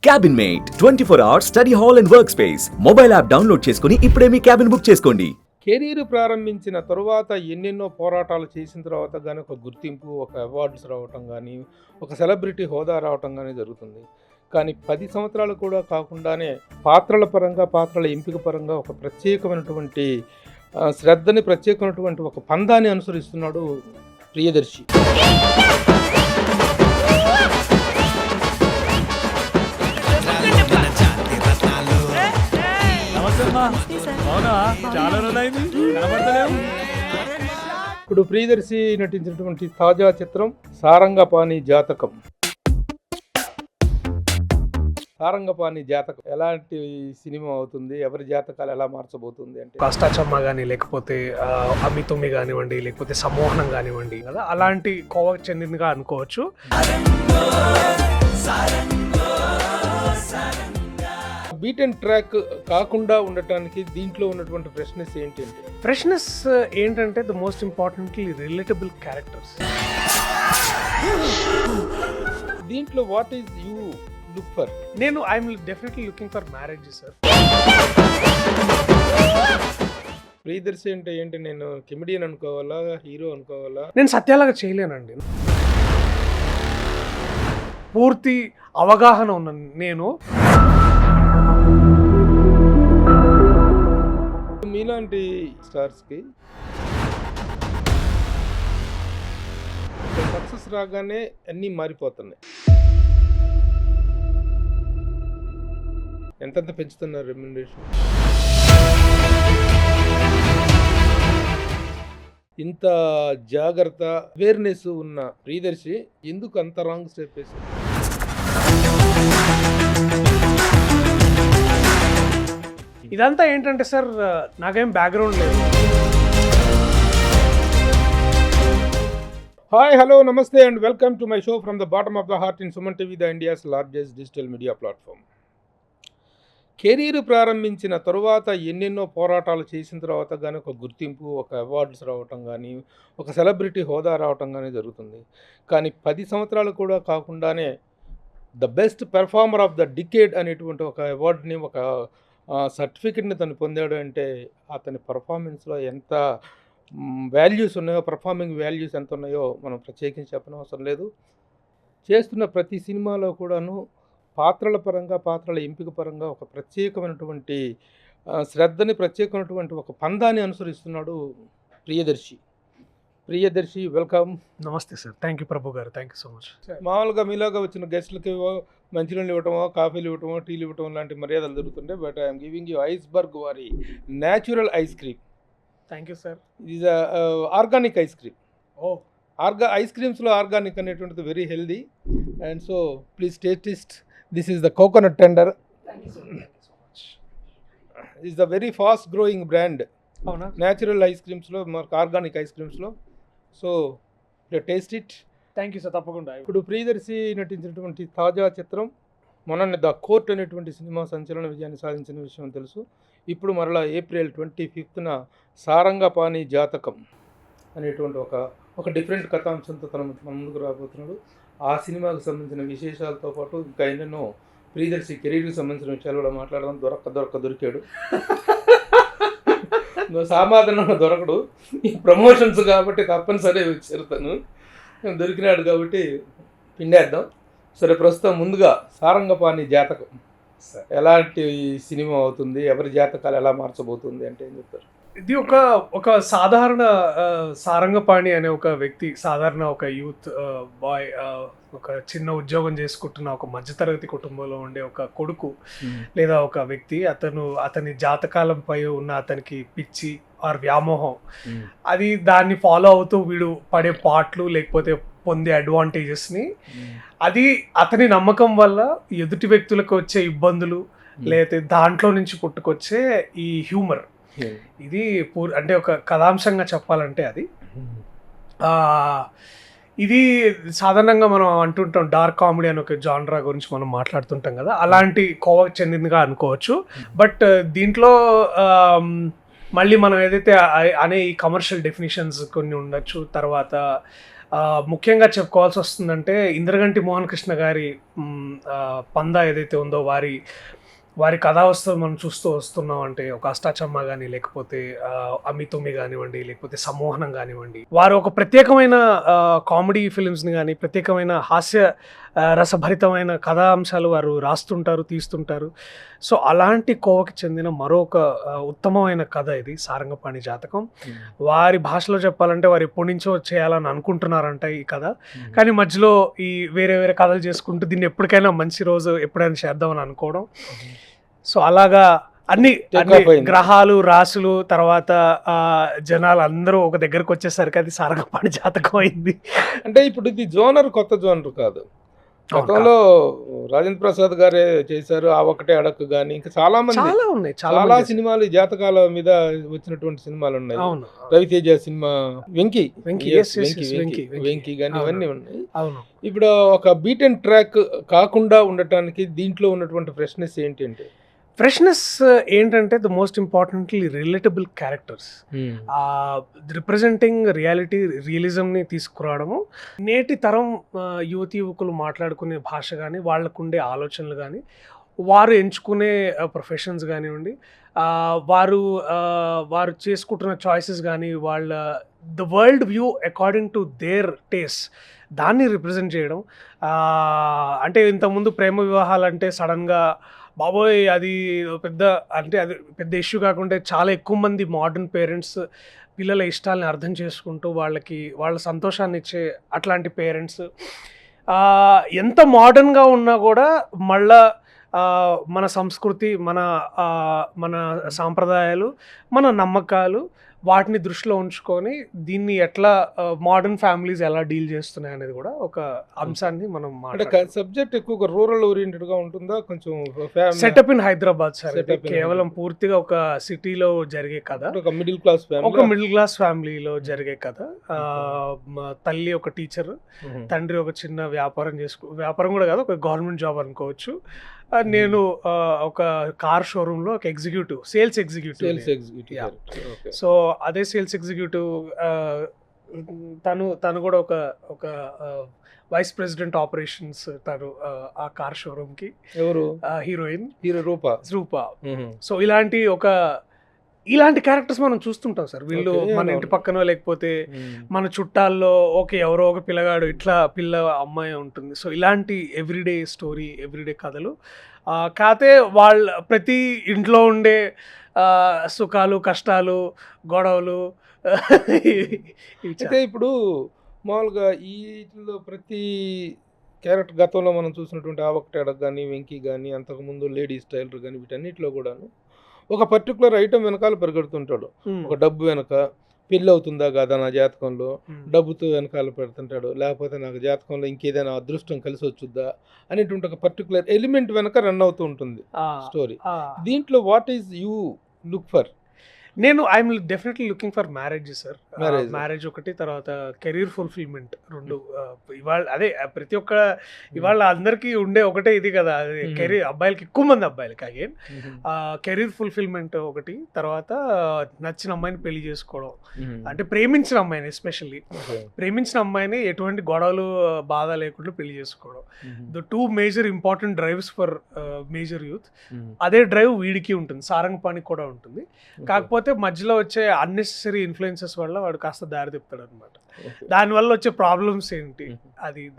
Cabin Mate 24 hours study hall and work space mobile app download చేసుకుని ఇప్పుడే మీ cabin book చేసుకోండి. Career ప్రారంభించిన తరువాత ఎన్నెన్నో పోరాటాలు చేసిన తర్వాత కానీ ఒక గుర్తింపు, ఒక అవార్డ్స్ రావటం కానీ, ఒక సెలబ్రిటీ హోదా రావటం కానీ జరుగుతుంది. కానీ 10 సంవత్సరాలు కూడా కాకుండానే పాత్రల పరంగా, పాత్రల ఎంపిక పరంగా ఒక ప్రత్యేకమైనటువంటి శ్రద్ధని, ప్రత్యేకమైనటువంటి ఒక పందాన్ని అనుసరిస్తున్నాడు ప్రియదర్శి. ఇప్పుడు ప్రియదర్శి నటించినటువంటి తాజా చిత్రం సారంగపాణి జాతకం. సారంగపాణి జాతకం ఎలాంటి సినిమా అవుతుంది, ఎవరి జాతకాలు ఎలా మార్చబోతుంది అంటే కష్టాచమ్మ కానీ, లేకపోతే అమితుమి కానివ్వండి, లేకపోతే సమ్మోహనం కానివ్వండి కదా, అలాంటి కోవకు చెందిందిగా అనుకోవచ్చు. బీట్ అండ్ ట్రాక్ కాకుండా ఉండటానికి దీంట్లో ఉన్నటువంటి ఫ్రెష్నెస్ ఏంటి? ఫ్రెష్నెస్ ఏంటంటే the most importantly relatable characters. దీంట్లో what is you look for? నేను I'm definitely looking for marriage sir. Priyadarshi అంటే ఏంటి? నేను కమెడియన్ అనుకోవాలా, హీరో అనుకోవాలా? నేను సత్యాలాగా చేయలేనండి. పూర్తి అవగాహన ఉన్న నేను మీలాంటి స్టార్స్కి సక్సెస్ రాగానే అన్నీ మారిపోతున్నాయి. ఎంతెంత పెంచుతున్నారు రెమ్యునరేషన్? ఇంత జాగ్రత్త, అవేర్నెస్ ఉన్న ప్రియదర్శి ఎందుకు అంత రాంగ్ స్టెప్ వేశారు? ఇదంతా ఏంటంటే సార్, నాకేం బ్యాక్గ్రౌండ్ లేదు. హాయ్, హలో, నమస్తే and welcome to my show from the bottom of the heart in Suman TV, the India's largest digital media platform. Career ప్రారంభించిన తరువాత ఎన్నెన్నో పోరాటాలు చేసిన తర్వాత కానీ ఒక గుర్తింపు, ఒక అవార్డ్స్ రావటం కానీ, ఒక సెలబ్రిటీ హోదా రావటం కానీ జరుగుతుంది. కానీ 10 సంవత్సరాలు కూడా కాకుండానే the best performer of the decade అనేటువంటి ఒక అవార్డుని, ఒక సర్టిఫికెట్ని తను పొందాడు. అంటే అతని పర్ఫార్మెన్స్లో ఎంత వాల్యూస్ ఉన్నాయో, పర్ఫార్మింగ్ వాల్యూస్ ఎంత ఉన్నాయో మనం ప్రత్యేకించి చెప్పనవసరం లేదు. చేస్తున్న ప్రతి సినిమాలో కూడాను పాత్రల పరంగా, పాత్రల ఎంపిక పరంగా ఒక ప్రత్యేకమైనటువంటి శ్రద్ధని, ప్రత్యేకమైనటువంటి ఒక పందాన్ని అనుసరిస్తున్నాడు ప్రియదర్శి. ప్రియదర్శి, వెల్కమ్. నమస్తే సార్. థ్యాంక్ యూ ప్రభు గారు, థ్యాంక్ యూ సో మచ్. మామూలుగా మీలాగా వచ్చిన గెస్ట్లకి మంచినీళ్ళు ఇవ్వటమో, కాఫీలు ఇవ్వటమో, టీలు ఇవ్వటం లాంటి మర్యాదలు జరుగుతుండే. But I'm giving you iceberg వారి natural ice cream. Thank you sir. ఇది organic ice cream. Oh, ice క్రీమ్స్లో ఆర్గానిక్ అనేటువంటిది very healthy. And so please taste. This is the coconut tender. Is the very fast growing brand అవునా natural ice క్రీమ్స్లో, మనకు organic ice క్రీమ్స్లో. So taste it. Thank you sir, తప్పకుండా. ఇప్పుడు ప్రియదర్శి నటించినటువంటి తాజా చిత్రం మొన్న ద కోర్ట్ అనేటువంటి సినిమా సంచలన విజయాన్ని సాధించిన విషయం తెలుసు. ఇప్పుడు మరలా April 25న సారంగపాణి జాతకం అనేటువంటి ఒక డిఫరెంట్ కథాంశంతో తన ముందుకు రాబోతున్నాడు. ఆ సినిమాకు సంబంధించిన విశేషాలతో పాటు ఇంకా ఎన్నెన్నో ప్రియదర్శి కెరీర్కి సంబంధించిన విషయాలు కూడా మాట్లాడడం. దొరికాడు సామాధానంగా దొరకడు. ఈ ప్రమోషన్స్ కాబట్టి తప్పనిసరి చేరుతాను. దొరికినాడు కాబట్టి పిండేద్దాం. సరే, ప్రస్తుతం ముందుగా సారంగపాణి జాతకం ఎలాంటి సినిమా అవుతుంది, ఎవరి జాతకాలు ఎలా మార్చబోతుంది అంటే ఏం చెప్తారు? ఇది ఒక సాధారణ సారంగపాణి అనే ఒక వ్యక్తి, సాధారణ ఒక యూత్ బాయ్, ఒక చిన్న ఉద్యోగం చేసుకుంటున్న ఒక మధ్యతరగతి కుటుంబంలో ఉండే ఒక కొడుకు లేదా ఒక వ్యక్తి. అతని జాతకాలంపై ఉన్న అతనికి పిచ్చి ఆర్ వ్యామోహం, అది దాన్ని ఫాలో అవుతూ వీడు పడే పాటలు, లేకపోతే పొందే అడ్వాంటేజెస్ని, అది అతని నమ్మకం వల్ల ఎదుటి వ్యక్తులకు వచ్చే ఇబ్బందులు, లేకపోతే దాంట్లో నుంచి పుట్టుకొచ్చే ఈ హ్యూమర్. ఇది అంటే ఒక కథాంశంగా చెప్పాలంటే ఇది సాధారణంగా మనం అంటుంటాం డార్క్ కామెడీ అని ఒక జానరా గురించి మనం మాట్లాడుతుంటాం కదా, అలాంటి కోవకు చెందిందిగా అనుకోవచ్చు. బట్ దీంట్లో మళ్ళీ మనం ఏదైతే అనే ఈ కమర్షియల్ డెఫినిషన్స్ కొన్ని ఉండొచ్చు, తర్వాత ముఖ్యంగా చెప్పుకోవాల్సి వస్తుందంటే ఇంద్రగంటి మోహన్ కృష్ణ గారి పందా ఏదైతే ఉందో వారి కథావస్థ మనం చూస్తూ వస్తున్నాం. అంటే ఒక అష్టాచమ్మ కానీ, లేకపోతే అమితుమి కానివ్వండి, లేకపోతే సమ్మోహనం కానివ్వండి, వారు ఒక ప్రత్యేకమైన కామెడీ ఫిలిమ్స్ని కానీ, ప్రత్యేకమైన హాస్య రసభరితమైన కథా అంశాలు వారు రాస్తుంటారు, తీస్తుంటారు. సో అలాంటి కోవకి చెందిన మరొక ఉత్తమమైన కథ ఇది సారంగపాణి జాతకం. వారి భాషలో చెప్పాలంటే వారు ఎప్పటి నుంచో చేయాలని అనుకుంటున్నారంట ఈ కథ. కానీ మధ్యలో ఈ వేరే వేరే కథలు చేసుకుంటూ దీన్ని ఎప్పటికైనా మంచి రోజు ఎప్పుడైనా చేద్దామని అనుకోవడం. సో అలాగా అన్ని గ్రహాలు, రాసులు, తర్వాత జనాలు అందరూ ఒక దగ్గరకు వచ్చేసరికి అది సారంగపాణి జాతకం అయింది. అంటే ఇప్పుడు ఇది జోనర్, కొత్త జోనర్ కాదు. గతంలో రాజేంద్ర ప్రసాద్ గారే చేశారు, ఆ ఒకటే అడక్కు కానీ, ఇంకా చాలా మంది ఉన్నాయి, చాలా సినిమాలు జాతకాల మీద వచ్చినటువంటి సినిమాలు ఉన్నాయి. రవితేజ సినిమా వెంకీ కానీ ఇవన్నీ ఉన్నాయి. ఇప్పుడు ఒక బీట్ అండ్ ట్రాక్ కాకుండా ఉండటానికి దీంట్లో ఉన్నటువంటి ఫ్రెష్నెస్ ఏంటంటే the most importantly relatable characters, representing రియలిజంని తీసుకురావడము. నేటి తరం యువతి యువకులు మాట్లాడుకునే భాష కానీ, వాళ్ళకుండే ఆలోచనలు కానీ, వారు ఎంచుకునే ప్రొఫెషన్స్ కానివ్వండి, వారు చేసుకుంటున్న చాయిసెస్ కానీ, the world view according to their taste, దాన్ని రిప్రజెంట్ చేయడం. అంటే ఇంతకుముందు ప్రేమ వివాహాలంటే సడన్గా బాబోయ్ అది పెద్ద ఇష్యూ కాకుండా చాలా ఎక్కువ మంది మోడర్న్ పేరెంట్స్ పిల్లల ఇష్టాలని అర్థం చేసుకుంటూ వాళ్ళ సంతోషాన్ని ఇచ్చే అట్లాంటి పేరెంట్స్ ఎంత మోడర్న్గా ఉన్నా కూడా మళ్ళా మన సంస్కృతి, మన సాంప్రదాయాలు, మన నమ్మకాలు, వాటిని దృష్టిలో ఉంచుకొని దీన్ని ఎట్లా మోడర్న్ ఫ్యామిలీస్ ఎలా డీల్ చేస్తున్నాయి అనేది కూడా ఒక అంశాన్ని మనం సబ్జెక్ట్ ఎక్కువగా రూరల్ ఓరియంటెడ్ గా ఉంటుందా? కొంచెం సెటప్ ఇన్ హైదరాబాద్ సార్, కేవలం పూర్తిగా ఒక సిటీలో జరిగే కథ, ఒక మిడిల్ క్లాస్ ఫ్యామిలీలో జరిగే కథ. తల్లి ఒక టీచర్, తండ్రి ఒక చిన్న వ్యాపారం కూడా కాదు, ఒక గవర్నమెంట్ జాబ్ అనుకోవచ్చు. నేను ఒక కార్ షోరూంలో ఒక సేల్స్ ఎగ్జిక్యూటివ్. సో అదే సేల్స్ ఎగ్జిక్యూటివ్ తను కూడా ఒక వైస్ ప్రెసిడెంట్ ఆపరేషన్స్. తను ఆ కార్ షోరూమ్కి హీరోయిన్ రూపా. సో ఇలాంటి క్యారెక్టర్స్ మనం చూస్తుంటాం సార్. వీళ్ళు మన ఇంటి పక్కన లేకపోతే మన చుట్టాల్లో ఎవరో ఒక పిల్లగాడు, ఇట్లా అమ్మాయి ఉంటుంది. సో ఇలాంటి ఎవ్రీడే స్టోరీ, ఎవ్రీడే కథలు. కాకపోతే ప్రతి ఇంట్లో ఉండే సుఖాలు, కష్టాలు, గొడవలు. అయితే ఇప్పుడు మామూలుగా వీటిలో ప్రతి క్యారెక్టర్ గతంలో మనం చూసినటువంటి ఆవకటేడక్ కానీ, వెంకీ కానీ, అంతకుముందు లేడీస్ టైలర్ కానీ, వీటన్నిటిలో కూడాను ఒక పర్టికులర్ ఐటమ్ వెనకాల పరిగెడుతుంటాడు. ఒక డబ్బు వెనక పెళ్ళి అవుతుందా కాదా నా జాతకంలో, డబ్బుతో వెనకాల పెడుతుంటాడు. లేకపోతే నాకు జాతకంలో ఇంకేదైనా అదృష్టం కలిసి వచ్చుద్దా అనేటువంటి ఒక పర్టికులర్ ఎలిమెంట్ వెనక రన్ అవుతూ ఉంటుంది స్టోరీ. దీంట్లో what is you look for? I'm definitely looking for marriage sir. Marriage ఒకటి, తర్వాత కెరీర్ ఫుల్ఫిల్మెంట్ రెండు. ఇవాళ ప్రతి ఒక్క ఇవాళ అందరికీ ఉండే ఒకటే ఇది కదా, కెరీర్ అబ్బాయిలకి, ఎక్కువ మంది అబ్బాయిలకి అగైన్ కెరీర్ ఫుల్ఫిల్మెంట్ ఒకటి, తర్వాత నచ్చిన అమ్మాయిని పెళ్లి చేసుకోవడం. అంటే ప్రేమించిన అమ్మాయిని, ఎస్పెషల్లీ ప్రేమించిన అమ్మాయిని ఎటువంటి గొడవలు, బాధ లేకుండా పెళ్లి చేసుకోవడం. The two major important drives for major youth. అదే డ్రైవ్ వీడికి ఉంటుంది, సారంగపాణికి కూడా ఉంటుంది. కాకపోతే మధ్యలో వచ్చే అన్నెసెసరీ ఇన్ఫ్లుయెన్సెస్ వల్ల వాడు కాస్త దారి తిప్పుతాడు అనమాట. దానివల్ల వచ్చే ప్రాబ్లమ్స్ ఏంటి,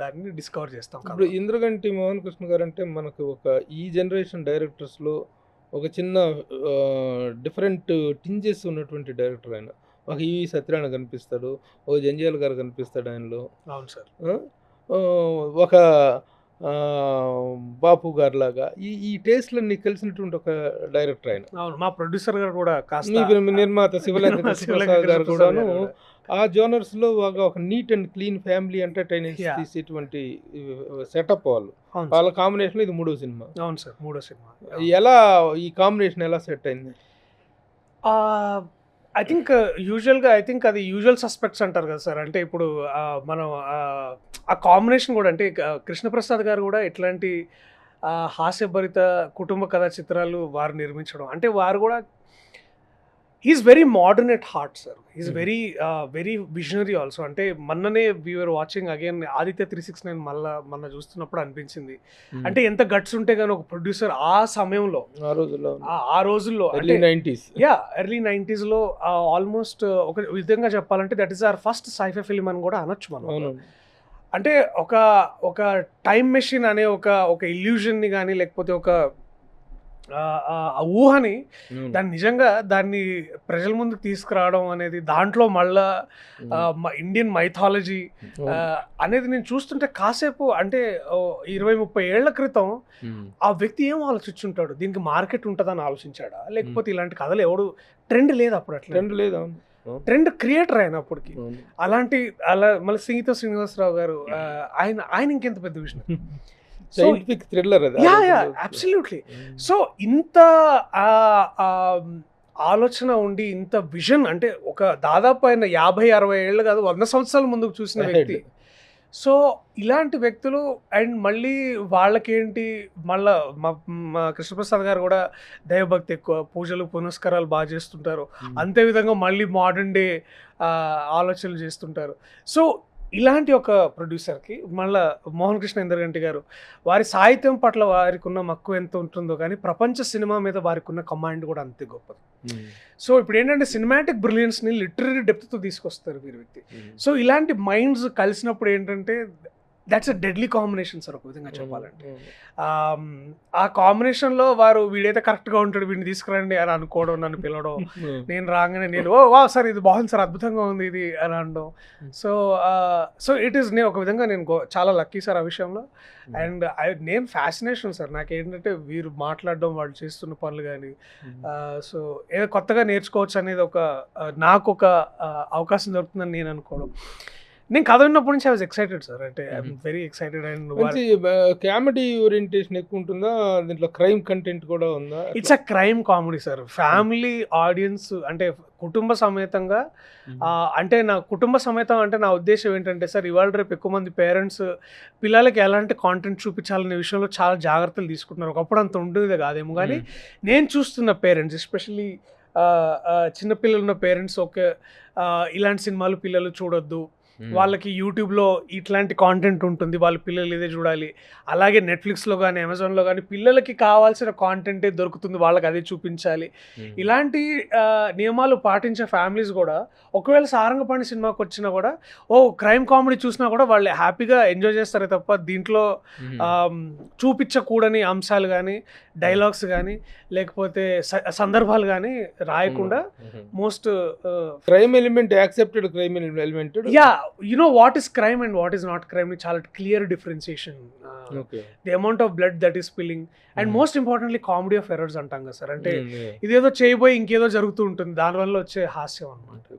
దాన్ని డిస్కవర్ చేస్తాం. ఇప్పుడు ఇంద్రగంటి మోహన్ కృష్ణ గారు అంటే మనకు ఈ జనరేషన్ డైరెక్టర్స్లో ఒక చిన్న డిఫరెంట్ టింజెస్ ఉన్నటువంటి డైరెక్టర్. ఆయన ఒక ఈవి సత్యనారాయణ కనిపిస్తాడు, ఒక జంజాల్ గారు కనిపిస్తాడు ఆయనలో. అవును సార్. ఒక బాపు గారు లాగా ఈ టేస్ట్లన్నీ కలిసినటువంటి ఒక డైరెక్టర్ ఆయన. అవును, మా ప్రొడ్యూసర్ గారు కూడా, నిర్మాత శివలేంద్ర గారు కూడాను ఆ జోనర్స్ లో ఒక neat and clean family entertainment తీసేటువంటి సెటప్ వాళ్ళ కాంబినేషన్. ఇది మూడో సినిమా. అవును సార్, మూడో సినిమా. ఈ కాంబినేషన్ ఎలా సెట్ అయింది? ఐ థింక్ అది యూజువల్ సస్పెక్ట్స్ అంటారు కదా సార్. అంటే ఇప్పుడు మనం ఆ కాంబినేషన్ కూడా, అంటే కృష్ణప్రసాద్ గారు కూడా ఎట్లాంటి హాస్యభరిత కుటుంబ కథా చిత్రాలు వారు నిర్మించడం, అంటే వారు కూడా is very modern at heart sir. Is very visionary also. అంటే మొన్ననే వీఆర్ వాచింగ్ అగైన్ ఆదిత్య 369 మొన్న చూస్తున్నప్పుడు అనిపించింది, అంటే ఎంత గట్స్ ఉంటే కానీ ఒక ప్రొడ్యూసర్ ఆ సమయంలో ఆ రోజుల్లో ఎర్లీ 90s ఆల్మోస్ట్ ఒక విధంగా చెప్పాలంటే that is our first sci-fi film అని కూడా అనొచ్చు మనం. అంటే ఒక టైం మెషిన్ అనే ఒక ఇల్యూజన్ని కానీ లేకపోతే ఒక ఊహని దాన్ని ప్రజల ముందుకు తీసుకురావడం అనేది, దాంట్లో మళ్ళా ఇండియన్ మైథాలజీ అనేది నేను చూస్తుంటే కాసేపు అంటే 20-30 ఏళ్ల క్రితం ఆ వ్యక్తి ఏం ఆలోచించుంటాడు, దీనికి మార్కెట్ ఉంటుందని ఆలోచించాడా, లేకపోతే ఇలాంటి కథలు ఎవడు ట్రెండ్ లేదు అప్పుడు, అట్లా ట్రెండ్ క్రియేటర్ ఆయన అప్పటికి. అలా మళ్ళీ సంగీత శ్రీనివాసరావు గారు ఆయన ఇంకెంత పెద్ద విషయం, సైంటిఫిక్ థ్రిల్లర్ అది. అబ్సల్యూట్లీ. సో ఇంత ఆలోచన ఉండి ఇంత విజన్, అంటే ఒక దాదాపు ఆయన 50-60 ఏళ్ళు కాదు 100 సంవత్సరాల ముందుకు చూసిన వ్యక్తి. సో ఇలాంటి వ్యక్తులు అండ్ మళ్ళీ వాళ్ళకేంటి మళ్ళా మా కృష్ణప్రసాద్ గారు కూడా దైవభక్తి ఎక్కువ, పూజలు పునస్కారాలు బాగా చేస్తుంటారు, అంతే విధంగా మళ్ళీ మోడర్న్ డే ఆలోచనలు చేస్తుంటారు. సో ఇలాంటి ఒక ప్రొడ్యూసర్కి మళ్ళీ మోహన్ కృష్ణ ఇంద్రగంటి గారు వారి సాహిత్యం పట్ల వారికి ఉన్న మక్కువ ఎంత ఉంటుందో కానీ ప్రపంచ సినిమా మీద వారికి ఉన్న కమాండ్ కూడా అంతే గొప్పది. సో ఇప్పుడు ఏంటంటే సినిమాటిక్ బ్రిలియన్స్ని లిటరరీ డెప్త్తో తీసుకొస్తారు వీరి వ్యక్తి. సో ఇలాంటి మైండ్స్ కలిసినప్పుడు ఏంటంటే that's a deadly combination sir, ఒక విధంగా చెప్పాలంటే. ఆ కాంబినేషన్లో వారు వీడైతే కరెక్ట్గా ఉంటాడు, వీడిని తీసుకురండి అని అనుకోవడం, నన్ను పిలవడం, నేను రాగానే నేను వా సార్ ఇది బాగుంది సార్, అద్భుతంగా ఉంది ఇది అని అనడం. సో ఇట్ ఈస్, నేను ఒక విధంగా నేను చాలా లక్కీ సార్ ఆ విషయంలో. అండ్ నేను ఫ్యాసినేషన్ సార్ నాకేంటంటే వీరు మాట్లాడడం, వాళ్ళు చేస్తున్న పనులు కానీ, సో ఏదో కొత్తగా నేర్చుకోవచ్చు అనేది నాకు ఒక అవకాశం దొరుకుతుందని నేను అనుకోవడం. నేను కథ విన్నప్పటి నుంచి ఐ వాజ్ ఎక్సైటెడ్ సార్, అంటే ఐఎమ్ వెరీ ఎక్సైటెడ్. అండ్ మంచి కామెడీ ఓరియంటేషన్ ఎక్కువ ఉంటుందా, దీంట్లో క్రైమ్ కంటెంట్ కూడా ఉందా? It's a crime comedy sir, family audience, అంటే కుటుంబ సమేతంగా. అంటే నా కుటుంబ సమేతం అంటే నా ఉద్దేశం ఏంటంటే సార్, ఇవాళ రేపు ఎక్కువ మంది పేరెంట్స్ పిల్లలకి ఎలాంటి కాంటెంట్ చూపించాలనే విషయంలో చాలా జాగ్రత్తలు తీసుకుంటున్నారు. ఒకప్పుడు అంత ఉండేది కాదేమో, కానీ నేను చూస్తున్న పేరెంట్స్, ఎస్పెషల్లీ చిన్నపిల్లలు ఉన్న పేరెంట్స్, ఇలాంటి సినిమాలు పిల్లలు చూడొద్దు, వాళ్ళకి యూట్యూబ్లో ఇట్లాంటి కాంటెంట్ ఉంటుంది, వాళ్ళ పిల్లలు ఇదే చూడాలి, అలాగే నెట్ఫ్లిక్స్లో కానీ అమెజాన్లో కానీ పిల్లలకి కావాల్సిన కాంటెంటే దొరుకుతుంది, వాళ్ళకి అదే చూపించాలి. ఇలాంటి నియమాలు పాటించే ఫ్యామిలీస్ కూడా ఒకవేళ సారంగపాణి సినిమాకి వచ్చినా కూడా క్రైమ్ కామెడీ చూసినా కూడా వాళ్ళు హ్యాపీగా ఎంజాయ్ చేస్తారే తప్ప దీంట్లో చూపించకూడని అంశాలు కానీ, డైలాగ్స్ కానీ, లేకపోతే సందర్భాలు కానీ రాయకుండా most crime element, accepted crime element, you know what is crime and what is not crime, చాలా clear differentiation, the amount of blood that is spilling, and most importantly comedy of errors అంటాం కదా sir, అంటే ఇదేదో చేయబోయి ఇంకేదో జరుగుతూ ఉంటుంది, దానివల్ల వచ్చే హాస్యం అనమాట.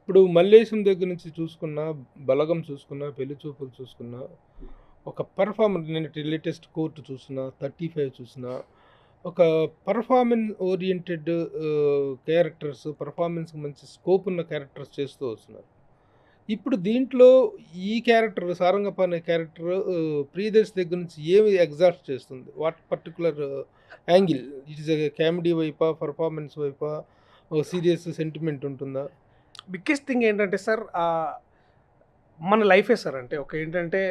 ఇప్పుడు మల్లేశం దగ్గర నుంచి చూసుకున్నా, బలగం చూసుకున్నా, పెళ్లి చూపులు చూసుకున్నా, ఒక పర్ఫార్మెన్స్, నేను లేటెస్ట్ కోర్టు చూసినా, 35 చూసినా, ఒక పర్ఫార్మెన్స్ ఓరియంటెడ్ క్యారెక్టర్స్, పర్ఫార్మెన్స్కి మంచి స్కోప్ ఉన్న క్యారెక్టర్స్ చేస్తూ వస్తున్నారు. ఇప్పుడు దీంట్లో ఈ క్యారెక్టర్, సారంగపాణి క్యారెక్టర్ ప్రియదర్శి దగ్గర నుంచి ఏమి ఎగ్జాస్ట్ చేస్తుంది? What particular angle? It is comedy వైపా, పర్ఫార్మెన్స్ వైపా, సీరియస్ సెంటిమెంట్ ఉంటుందా? బిగ్గెస్ట్ థింగ్ ఏంటంటే సార్, మన లైఫే సార్, అంటే ఏంటంటే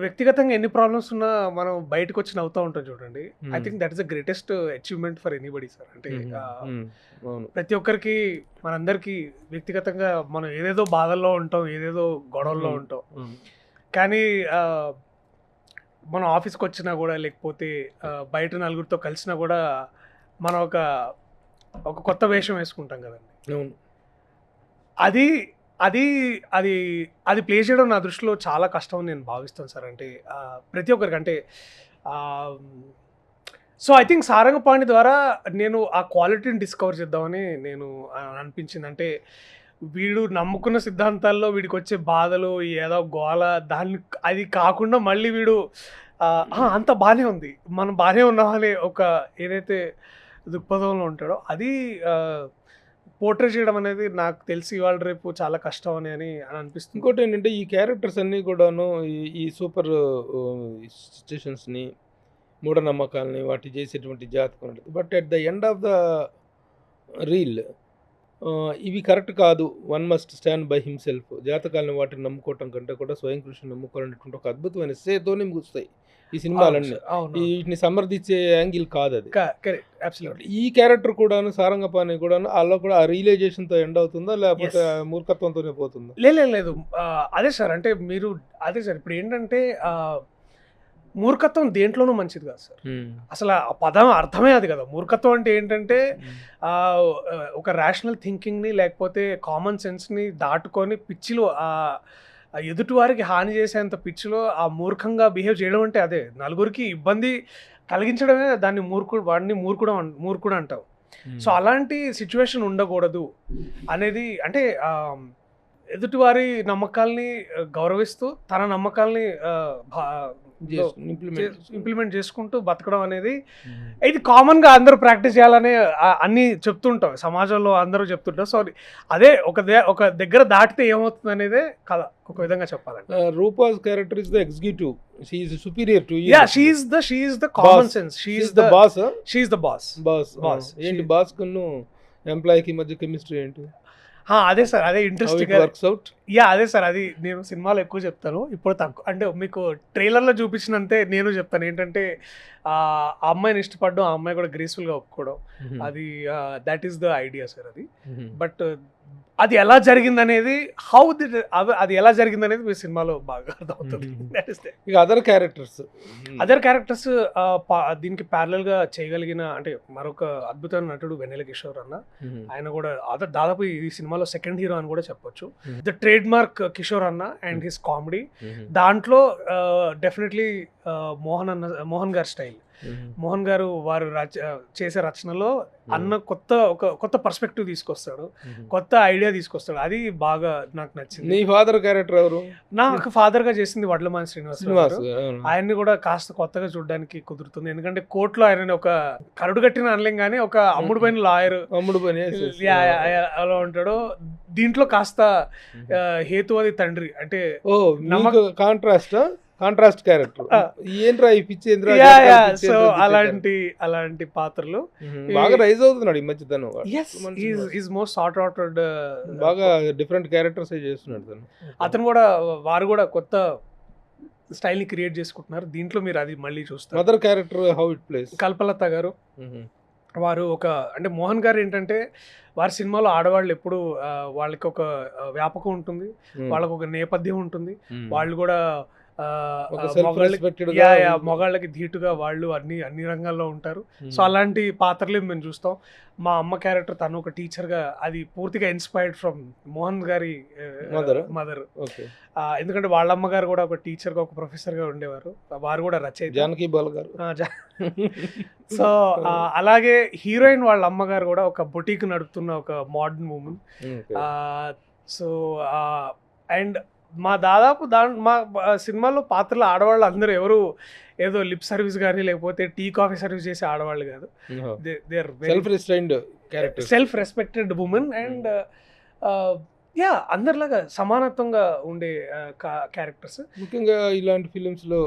వ్యక్తిగతంగా ఎన్ని ప్రాబ్లమ్స్ ఉన్నా మనం బయటకు వచ్చి నవ్వుతూ ఉంటాం చూడండి. I think that is the greatest achievement for anybody sir. అంటే ప్రతి ఒక్కరికి, మనందరికీ వ్యక్తిగతంగా మనం ఏదేదో బాధల్లో ఉంటాం, ఏదేదో గొడవల్లో ఉంటాం, కానీ మనం ఆఫీస్కి వచ్చినా కూడా, లేకపోతే బయట నలుగురితో కలిసినా కూడా మనం ఒక కొత్త వేషం వేసుకుంటాం కదండి. అది అది అది అది ప్లే చేయడం నా దృష్టిలో చాలా కష్టం అని నేను భావిస్తాను సార్. అంటే ప్రతి ఒక్కరికి, అంటే సో ఐ థింక్ సారంగపాణి ద్వారా నేను ఆ క్వాలిటీని డిస్కవర్ చేద్దామని నేను అనిపించింది. అంటే వీడు నమ్ముకున్న సిద్ధాంతాల్లో వీడికి వచ్చే బాధలు, ఏదో గోల, అది కాకుండా మళ్ళీ వీడు అంత బాగానే ఉంది, మనం బాగానే ఉన్నామని ఏదైతే దృక్పథంలో ఉంటాడో అది పోర్ట్రే చేయడం అనేది నాకు తెలిసి ఇవాళ రేపు చాలా కష్టం అని అనిపిస్తుంది. ఇంకోటి ఏంటంటే ఈ క్యారెక్టర్స్ అన్నీ కూడాను ఈ సూపర్ సిచ్యుయేషన్స్ని, మూఢనమ్మకాలని, వాటి చేసేటువంటి జాతకం ఉంటుంది. But at the end of the reel ఇవి కరెక్ట్ కాదు. One must stand by himself. జాతకాలను వాటిని నమ్ముకోవటం కంటే కూడా స్వయం కృషిని నమ్ముకోవాలనేటువంటి ఒక అద్భుతమైన సేతోనే ముగుస్తాయి ఈ సినిమాలన్నీ. వీటిని సమర్థించే యాంగిల్ కాదు అది. ఈ క్యారెక్టర్ కూడాను సారంగపాణి కూడాను అలా కూడా ఆ రియలైజేషన్తో ఎండ్ అవుతుందా లేకపోతే మూర్ఖత్వంతోనే పోతుందా? లేదు అదే సార్, అంటే మీరు అదే సార్ ఇప్పుడు ఏంటంటే మూర్ఖత్వం దేంట్లోనూ మంచిది కాదు సార్. అసలు ఆ పదం అర్థమే అది కదా. మూర్ఖత్వం అంటే ఏంటంటే ఒక రేషనల్ థింకింగ్ని లేకపోతే కామన్ సెన్స్ని దాటుకొని పిచ్చిలో ఎదుటివారికి హాని చేసేంత పిచ్చిలో ఆ మూర్ఖంగా బిహేవ్ చేయడం అంటే అదే. నలుగురికి ఇబ్బంది కలిగించడమే దాన్ని వాడిని మూర్ఖుడు అంటావు. సో అలాంటి సిచ్యువేషన్ ఉండకూడదు అనేది, అంటే ఎదుటివారి నమ్మకాల్ని గౌరవిస్తూ తన నమ్మకాల్ని ఇంప్లిమెంట్ చేసుకుంటూ బతకడం అనేది ఇది కామన్గా అందరూ ప్రాక్టీస్ చేయాలని అన్నీ చెప్తుంటాం, సమాజంలో అందరూ చెప్తుంటారు. సో అదే ఒక దగ్గర దాటితే ఏమవుతుంది అనేదే కథ ఒక విధంగా చెప్పాలంటే. Rupa's character is the executive, she is superior to you. Yeah, she is the common sense, she is the boss. She is the boss. ఏంటి బాస్ కును ఎంప్లాయీకి మధ్య కెమిస్ట్రీ ఏంటి? అదే సార్, అదే ఇంట్రెస్టింగ్. అదే సార్, అది నేను సినిమాలో ఎక్కువ చెప్తాను, ఇప్పుడు తక్కువ. అంటే మీకు ట్రైలర్లో చూపించినంతే నేను చెప్తాను. ఏంటంటే ఆ అమ్మాయిని ఇష్టపడడం, ఆ అమ్మాయి కూడా గ్రేస్ఫుల్గా ఒప్పుకోవడం, అది that is the idea sir. అది బట్ అది ఎలా జరిగింది అనేది అది ఎలా జరిగింది అనేది మీ సినిమాలో బాగా అర్థమవుతుంది. ఇక అదర్ క్యారెక్టర్స్ దీనికి ప్యారలల్ గా చేయగలిగిన అంటే మరొక అద్భుతమైన నటుడు వెన్నెల కిషోర్ అన్న. ఆయన కూడా దాదాపు ఈ సినిమాలో సెకండ్ హీరో అని కూడా చెప్పొచ్చు. ద ట్రేడ్ మార్క్ కిషోర్ అన్న అండ్ హిస్ కామెడీ. దాంట్లో డెఫినెట్లీ మోహన్ గారి స్టైల్, మోహన్ గారు వారు చేసే రచనలో అన్న కొత్త పర్స్పెక్టివ్ తీసుకొస్తాడు, కొత్త ఐడియా తీసుకొస్తాడు. అది బాగా నాకు నచ్చింది. నీ ఫాదర్ క్యారెక్టర్ ఎవరు? నాకు ఫాదర్ గా చేసింది వడ్లమాని శ్రీనివాస్. ఆయన్ని కూడా కాస్త కొత్తగా చూడడానికి కుదురుతుంది, ఎందుకంటే కోర్టులో ఆయన ఒక కరుడు కట్టిన అనలేం కానీ ఒక అమ్ముడు పైన లాయర్ అలా ఉంటాడు. దీంట్లో కాస్త హేతువాది తండ్రి, అంటే కాంట్రాస్ట్ క్యారెక్టర్. ఏంట్రా ఈ పిచ్చి సో అలాంటి పాత్రలు బాగా రైజ్ అవుతున్నాడు ఈ మధ్య తను. మోస్ట్ సార్ట్ అవుటెడ్, బాగా డిఫరెంట్ క్యారెక్టర్స్ చేస్తున్నాడు అతను కూడా. వారు కూడా కొత్త స్టైల్ ని క్రియేట్ చేసుకుంటున్నారు దీంట్లో. మీరు అది మళ్ళీ చూస్తారు. Mother character how it place Kalpalatha గారు. వారు అంటే మోహన్ గారు ఏంటంటే వారి సినిమాలో ఆడవాళ్ళు ఎప్పుడు వాళ్ళకి ఒక వ్యాపకం ఉంటుంది, వాళ్ళకి ఒక నేపథ్యం ఉంటుంది. వాళ్ళు కూడా మగాళ్ళకి ధీటుగా వాళ్ళు అన్ని రంగాల్లో ఉంటారు. సో అలాంటి పాత్రలు మేము చూస్తాం. మా అమ్మ క్యారెక్టర్ తను ఒక టీచర్ గా, అది పూర్తిగా ఇన్స్పైర్డ్ ఫ్రమ్ మోహన్ గారి మదర్. ఎందుకంటే వాళ్ళ అమ్మగారు కూడా ఒక టీచర్ గా, ఒక ప్రొఫెసర్ గా ఉండేవారు. వారు కూడా రచయిత జానకి బాల్ గారు. సో అలాగే హీరోయిన్ వాళ్ళ అమ్మగారు కూడా ఒక బొటీక్ నడుపుతున్న ఒక మోడర్న్ ఉమెన్. సో అండ్ మా దాదాపు మా సినిమాలో పాత్రలు ఆడవాళ్ళు అందరూ ఎవరు ఏదో లిప్ సర్వీస్ కానీ లేకపోతే టీ కాఫీ సర్వీస్ చేసే ఆడవాళ్ళు కాదు. They are self respected women and అందరిలాగా సమానత్వంగా ఉండే క్యారెక్టర్స్. ముఖ్యంగా ఇలాంటి ఫిలిమ్స్ లో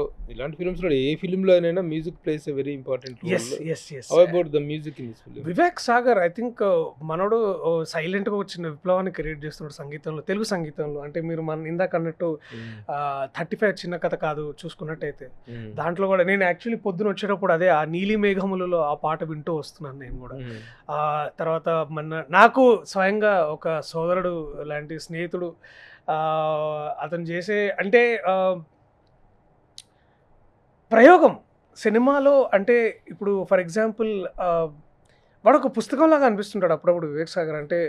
ఏ ఫిలిం లో అయినా music plays a very important role. How about the music in this film? Vivek Sagar I think మనోడు సైలెంట్ గా వచ్చిన విప్లవాన్ని క్రియేట్ చేస్తున్నాడు సంగీతంలో, తెలుగు సంగీతంలో. అంటే మీరు ఇందాక అన్నట్టు 35 చిన్న కథ కాదు చూసుకున్నట్టయితే, దాంట్లో కూడా నేను యాక్చువల్లీ పొద్దున వచ్చేటప్పుడు అదే ఆ నీలి మేఘములలో ఆ పాట వింటూ వస్తున్నాను నేను కూడా. తర్వాత నాకు స్వయంగా ఒక సోదరుడు లాంటి స్నేహితుడు అతను చేసే అంటే ప్రయోగం సినిమాలో, అంటే ఇప్పుడు ఫర్ ఎగ్జాంపుల్ వాడు ఒక పుస్తకంలాగా అనిపిస్తుంటాడు అప్పుడప్పుడు వివేక్ సాగర్. అంటే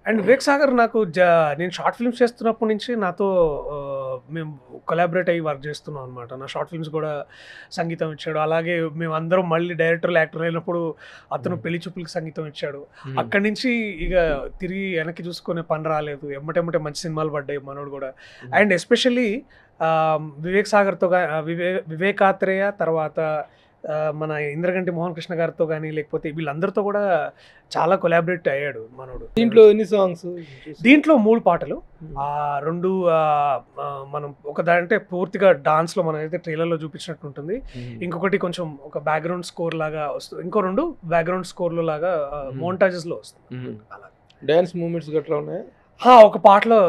అండ్ వివేక్ సాగర్ నాకు నేను షార్ట్ ఫిల్మ్స్ చేస్తున్నప్పటి నుంచి నాతో మేము కొలాబరేట్ అయ్యి వర్క్ చేస్తున్నాం అనమాట. నా షార్ట్ ఫిల్మ్స్ కూడా సంగీతం ఇచ్చాడు. అలాగే మేము అందరం మళ్ళీ డైరెక్టర్లు యాక్టర్ అయినప్పుడు అతను పెళ్లి చూపులకి సంగీతం ఇచ్చాడు. అక్కడి నుంచి ఇక తిరిగి వెనక్కి చూసుకునే పని రాలేదు. ఎమ్మటెమ్మటే మంచి సినిమాలు పడ్డాయి మనోడు కూడా. అండ్ ఎస్పెషల్లీ వివేక్ సాగర్తో వివేకాత్రేయ తర్వాత మన ఇంద్రగంటి మోహన్ కృష్ణ గారితో కానీ లేకపోతే వీళ్ళందరితో కూడా చాలా కొలాబరేట్ అయ్యాడు మనోడు. దీంట్లో ఎన్ని సాంగ్స్? దీంట్లో 3 పాటలు, 2 మనం ఒకదంటే పూర్తిగా డాన్స్లో మనం అయితే ట్రైలర్లో చూపించినట్టు ఉంటుంది, ఇంకొకటి కొంచెం ఒక బ్యాక్గ్రౌండ్ స్కోర్ లాగా వస్తుంది, ఇంకో 2 బ్యాక్గ్రౌండ్ స్కోర్లు లాగా మోంటాజెస్లో వస్తుంది. అలా డాన్స్ మూమెంట్స్ గట్రా ఉన్నాయా? ఒక పాటలో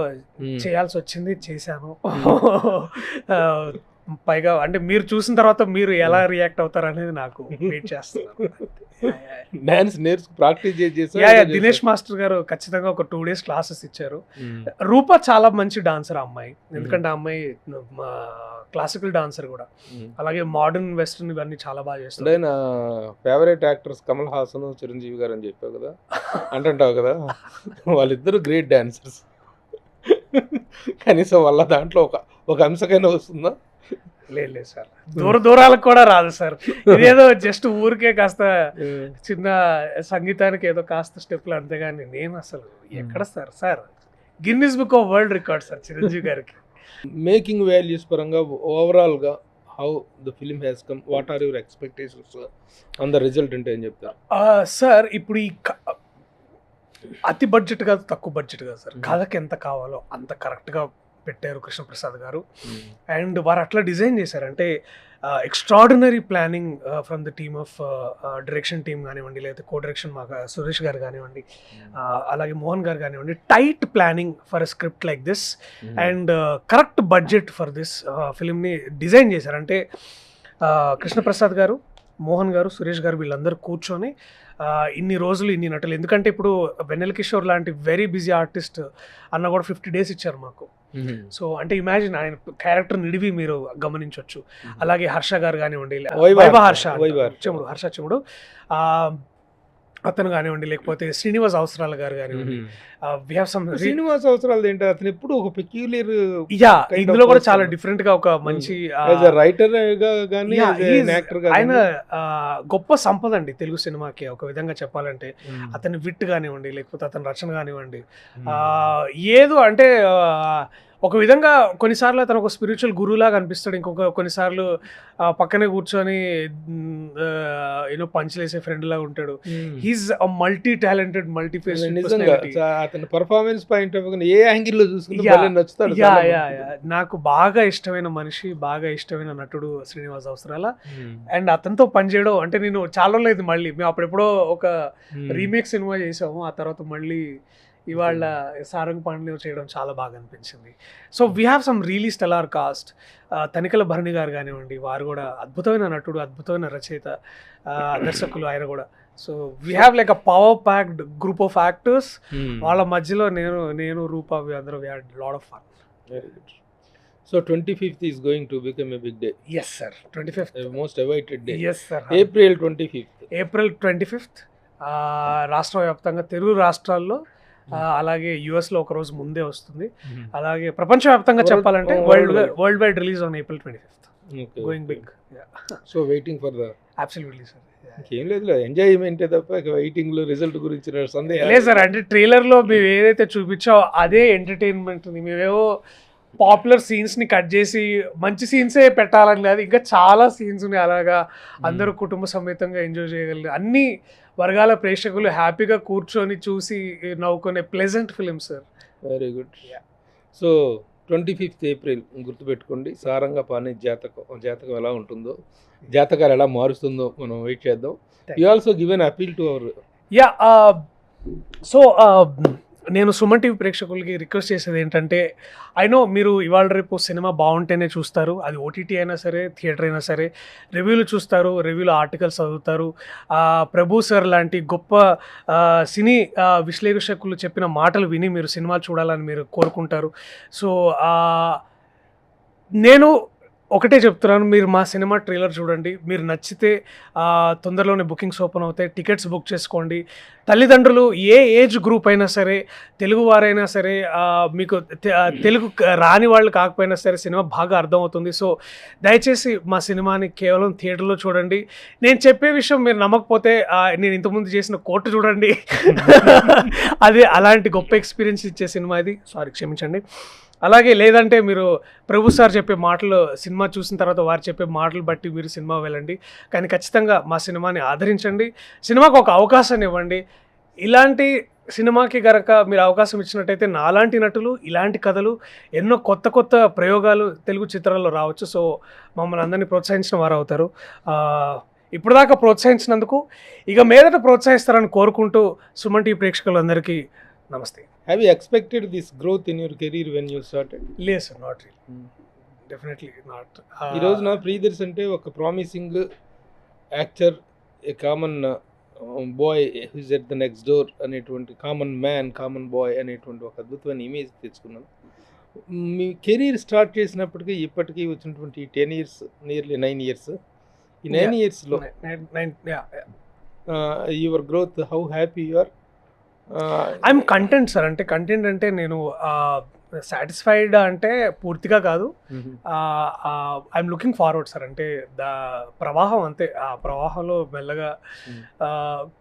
చేయాల్సి వచ్చింది, చేశాను. పైగా అంటే మీరు చూసిన తర్వాత మీరు ఎలా రియాక్ట్ అవుతారు అనేది నాకు వెయిట్ చేస్తున్నాను. డాన్స్ ప్రాక్టీస్ చేసి దినేష్ మాస్టర్ గారు ఖచ్చితంగా ఒక 2 days క్లాసెస్ ఇచ్చారు. రూప చాలా మంచి డాన్సర్ అమ్మాయి, ఎందుకంటే ఆ అమ్మాయి క్లాసికల్ డాన్సర్ కూడా, అలాగే మోడర్న్ వెస్టర్న్ ఇవన్నీ చాలా బాగా చేస్తారు. నా ఫేవరెట్ యాక్టర్స్ కమల్ హాసన్, చిరంజీవి గారు అని చెప్పావు కదా, అంటుంటావు కదా, వాళ్ళిద్దరు గ్రేట్ డాన్సర్స్. కనీసం వాళ్ళ దాంట్లో ఒక అంశకైనా వస్తుందా? లేదు సార్, దూరాలకు కూడా రాదు సార్. ఇదేదో జస్ట్ ఊరికే కాస్త చిన్న సంగీతానికి ఏదో కాస్త స్టెప్లు, అంతేగాని నేను అసలు ఎక్కడ sir Guinness book of world record sir Chiranjeevi గారికి. మేకింగ్ వాల్యూస్ పరంగా ఓవరాల్ గా how the film has come, what are your expectations on the result అంటే ఏం చెప్తారు? సార్ ఇప్పుడు ఈ అతి బడ్జెట్ కాదు, తక్కువ బడ్జెట్ కాదు సార్, కథకి ఎంత కావాలో అంత కరెక్ట్గా పెట్టారు కృష్ణప్రసాద్ గారు. అండ్ వారు అట్లా డిజైన్ చేశారంటే extraordinary planning from the team of direction team కానివ్వండి, లేకపోతే కో డైరెక్షన్ మాకు సురేష్ గారు కానివ్వండి, అలాగే మోహన్ గారు కానివ్వండి, tight planning for a script like this and correct budget for this ఫిలింని డిజైన్ చేశారంటే కృష్ణప్రసాద్ గారు, మోహన్ గారు, సురేష్ గారు వీళ్ళందరూ కూర్చొని ఇన్ని రోజులు ఇన్ని నటులు, ఎందుకంటే ఇప్పుడు వెన్నెల కిషోర్ లాంటి వెరీ బిజీ ఆర్టిస్ట్ అన్న కూడా 50 days ఇచ్చారు మాకు. సో అంటే ఇమాజిన్ ఆయన క్యారెక్టర్ నిడివి మీరు గమనించవచ్చు. అలాగే హర్ష గారు కానివ్వండి, హర్ష చెముడు అతను కానివ్వండి, లేకపోతే శ్రీనివాస్ అవసరాల గారు కానివ్వండి, శ్రీనివాస్ అవసరాలు ఏంటి, అతను ఎప్పుడు ఒక పెక్యులర్, ఇందులో కూడా చాలా డిఫరెంట్ గా ఒక మంచి రైటర్ ఆయన గొప్ప సంపద అండి తెలుగు సినిమాకి ఒక విధంగా చెప్పాలంటే. అతని విట్ కానివ్వండి, లేకపోతే అతని రచన కానివ్వండి, ఏదో అంటే ఒక విధంగా కొన్నిసార్లు అతను ఒక స్పిరిచువల్ గురువులాగా అనిపిస్తాడు, కొన్నిసార్లు పక్కనే కూర్చొని ఏదో పంచలేసే ఫ్రెండ్ లాగా ఉంటాడు. He's a multi talented, multi face. అతని performance point of a angle లో చూసుకుంటే నచ్చుతాడు. నాకు బాగా ఇష్టమైన మనిషి, బాగా ఇష్టమైన నటుడు శ్రీనివాస్ అవసరాల. అండ్ అతనితో పనిచేయడం అంటే నేను చాలా లేదు, మళ్ళీ మేము అప్పుడెప్పుడో ఒక రీమేక్ సినిమా చేసాము, ఆ తర్వాత మళ్ళీ ఇవాళ సారంగ్ పాండ్యం చేయడం చాలా బాగా అనిపించింది. So we have some really stellar cost. Tanikella Bharani garu కానివ్వండి, వారు కూడా అద్భుతమైన నటుడు, అద్భుతమైన రచయిత, దర్శకులు ఆయన కూడా. So we have like a power packed group of actors. వాళ్ళ మధ్యలో నేను రూపా, అందరూ we had lot of fun. Very good. So 25th is going to become a big day. Yes sir, 25th most awaited day. Yes sir, April 25th. April 25th రాష్ట్ర వ్యాప్తంగా తెలుగు రాష్ట్రాల్లో, అలాగే US లో ఒక రోజు ముందే వస్తుంది, అలాగే ప్రపంచవ్యాప్తంగా చెప్పాలంటే world wide release on April 25th. Going big. So waiting for the absolutely sir. ఏం లేదు, ఎంజాయ్మెంట్ తప్ప వెయిటింగ్ లో రిజల్ట్ గురించి సందేహం లేదు సార్. అంటే ట్రైలర్ లో మేము ఏదైతే చూపించామో అదే ఎంటర్టైన్మెంట్. మేమేవో పాపులర్ సీన్స్ని కట్ చేసి మంచి సీన్సే పెట్టాలని లేదు, ఇంకా చాలా సీన్స్ ఉన్నాయి అలాగా అందరూ కుటుంబ సమేతంగా ఎంజాయ్ చేయగలిగే, అన్ని వర్గాల ప్రేక్షకులు హ్యాపీగా కూర్చొని చూసి నవ్వుకునే pleasant film sir. Very good. So 25th April గుర్తుపెట్టుకోండి. సారంగ పాణి జాతకం ఎలా ఉంటుందో, జాతకాలు ఎలా మారుస్తుందో మనం వెయిట్ చేద్దాం. You also given appeal to our so నేను సుమన్ టీవీ ప్రేక్షకులకి రిక్వెస్ట్ చేసేది ఏంటంటే, ఐ నో మీరు ఇవాళ రేపు సినిమా బాగుంటేనే చూస్తారు, అది ఓటీటీ అయినా సరే థియేటర్ అయినా సరే, రివ్యూలు చూస్తారు, రివ్యూలు ఆర్టికల్స్ చదువుతారు, ప్రభు సార్ లాంటి గొప్ప సినీ విశ్లేషకులు చెప్పిన మాటలు విని మీరు సినిమాలు చూడాలని మీరు కోరుకుంటారు. సో నేను ఒకటే చెప్తున్నాను, మీరు మా సినిమా ట్రైలర్ చూడండి, మీరు నచ్చితే తొందరలోనే బుకింగ్స్ ఓపెన్ అవుతాయి, టికెట్స్ బుక్ చేసుకోండి. తల్లిదండ్రులు ఏ ఏజ్ గ్రూప్ అయినా సరే, తెలుగు వారైనా సరే, మీకు తెలుగు రాని వాళ్ళు కాకపోయినా సరే సినిమా బాగా అర్థమవుతుంది. సో దయచేసి మా సినిమాని కేవలం థియేటర్లో చూడండి. నేను చెప్పే విషయం మీరు నమ్మకపోతే నేను ఇంతకుముందు చేసిన కోర్టు చూడండి. అదే అలాంటి గొప్ప ఎక్స్పీరియన్స్ ఇచ్చే సినిమా ఇది. సారీ, క్షమించండి. అలాగే లేదంటే మీరు ప్రభు సార్ చెప్పే మాటలు సినిమా చూసిన తర్వాత వారు చెప్పే మాటలు బట్టి మీరు సినిమా వెళ్ళండి, కానీ ఖచ్చితంగా మా సినిమాని ఆదరించండి, సినిమాకు ఒక అవకాశాన్ని ఇవ్వండి. ఇలాంటి సినిమాకి గనక మీరు అవకాశం ఇచ్చినట్టయితే నాలాంటి నటులు ఇలాంటి కథలు ఎన్నో కొత్త కొత్త ప్రయోగాలు తెలుగు చిత్రాల్లో రావచ్చు. సో మమ్మల్ని అందరినీ ప్రోత్సహించిన వారు అవుతారు. ఇప్పుడు దాకా ప్రోత్సహించినందుకు ఇక మీదట ప్రోత్సహిస్తారని కోరుకుంటూ సుమన్ టీవీ ప్రేక్షకులందరికీ నమస్తే. Have you expected this growth in your career when you started? లేదు sir, not real, definitely not. ఈ రోజున ప్రియదర్శి అంటే ఒక promising actor, a common boy whose at the next door అనేటువంటి కామన్ మ్యాన్, కామన్ బాయ్ అనేటువంటి ఒక అద్భుతమైన ఇమేజ్ తెచ్చుకున్నాను. మీ కెరీర్ స్టార్ట్ చేసినప్పటికీ ఇప్పటికీ వచ్చినటువంటి 10 years, నియర్లీ 9 years, ఈ 9 yearsలో your growth, how happy you are? I'm content sir. అంటే కంటెంట్ అంటే నేను సాటిస్ఫైడ్ అంటే పూర్తిగా కాదు, ఐఎమ్ లుకింగ్ ఫార్వర్డ్ సార్. అంటే ప్రవాహం అంతే, ఆ ప్రవాహంలో మెల్లగా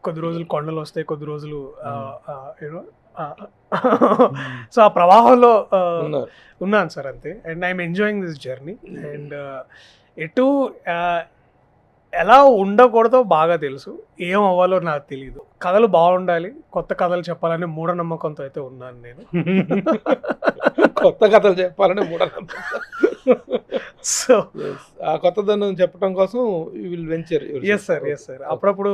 కొద్ది రోజులు కొండలు వస్తాయి, కొద్ది రోజులు యూనో సో ఆ ప్రవాహంలో ఉన్నాను సార్ అంతే. And I'm enjoying this journey. And ఎటు ఎలా ఉండకూడదో బాగా తెలుసు, ఏం అవ్వాలో నాకు తెలియదు. కథలు బాగుండాలి, కొత్త కథలు చెప్పాలని మూఢనమ్మకంతో అయితే ఉన్నాను నేను. కొత్త కథలు చెప్పాలని మూఢనమ్మకం. సో ఆ కొత్తదనం చెప్పడం కోసం you will venture. Yes sir, yes sir. అప్పుడప్పుడు